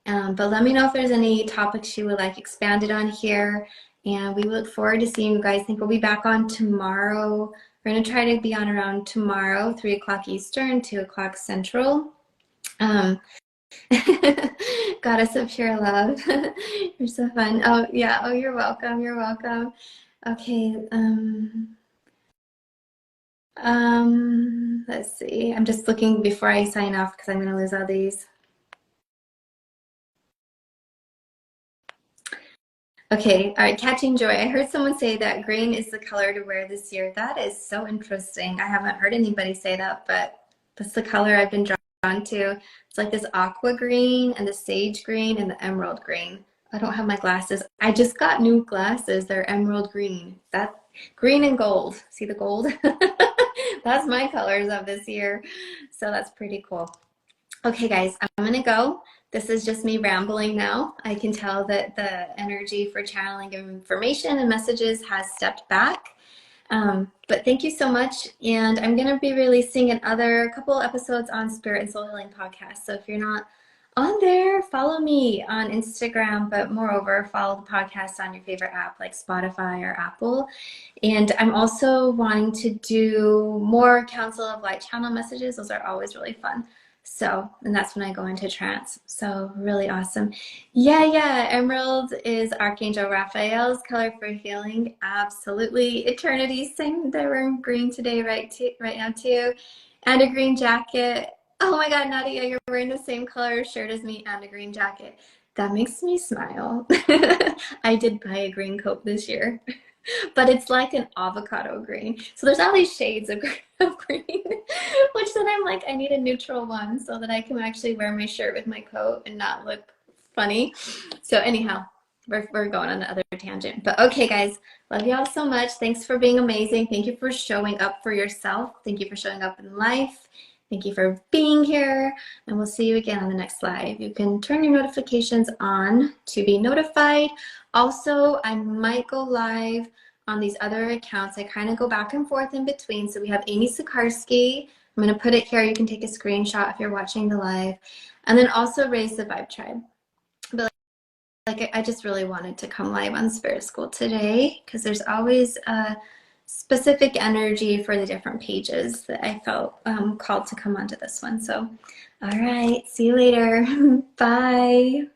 But let me know if there's any topics you would like expanded on here. And we look forward to seeing you guys. I think we'll be back on tomorrow. We're going to try to be on around tomorrow, 3 o'clock Eastern, 2 o'clock Central. Goddess of pure love. You're so fun. Oh, yeah. Oh, you're welcome. You're welcome. Okay. Let's see. I'm just looking before I sign off because I'm going to lose all these. Okay, all right, catching joy. I heard someone say that green is the color to wear this year. That is so interesting. I haven't heard anybody say that, but that's the color I've been drawn to. It's like this aqua green and the sage green and the emerald green. I don't have my glasses. I just got new glasses. They're emerald green. That green and gold. See the gold? That's my colors of this year. So that's pretty cool. Okay, guys, I'm gonna go. This is just me rambling now. I can tell that the energy for channeling information and messages has stepped back. But thank you so much. And I'm going to be releasing another couple episodes on Spirit and Soul Healing Podcast. So if you're not on there, follow me on Instagram, but moreover, follow the podcast on your favorite app like Spotify or Apple. And I'm also wanting to do more Council of Light channel messages. Those are always really fun. So, and that's when I go into trance. So really awesome. Yeah. Emerald is Archangel Raphael's color for healing. Absolutely. Eternity, same. They're wearing green today, right now too. And a green jacket. Oh my God, Nadia, you're wearing the same color shirt as me and a green jacket. That makes me smile. I did buy a green coat this year. But it's like an avocado green. So there's all these shades of green, which then I'm like, I need a neutral one so that I can actually wear my shirt with my coat and not look funny. So anyhow, we're going on another tangent. But okay, guys, love y'all so much. Thanks for being amazing. Thank you for showing up for yourself. Thank you for showing up in life. Thank you for being here, and we'll see you again on the next live. You can turn your notifications on to be notified. Also, I might go live on these other accounts. I kind of go back and forth in between. So we have Amy Sikarskie. I'm going to put it here. You can take a screenshot if you're watching the live. And then also Raise the Vibe Tribe. But like I just really wanted to come live on Spirit School today because there's always a specific energy for the different pages that I felt called to come onto this one. So, all right. See you later. Bye.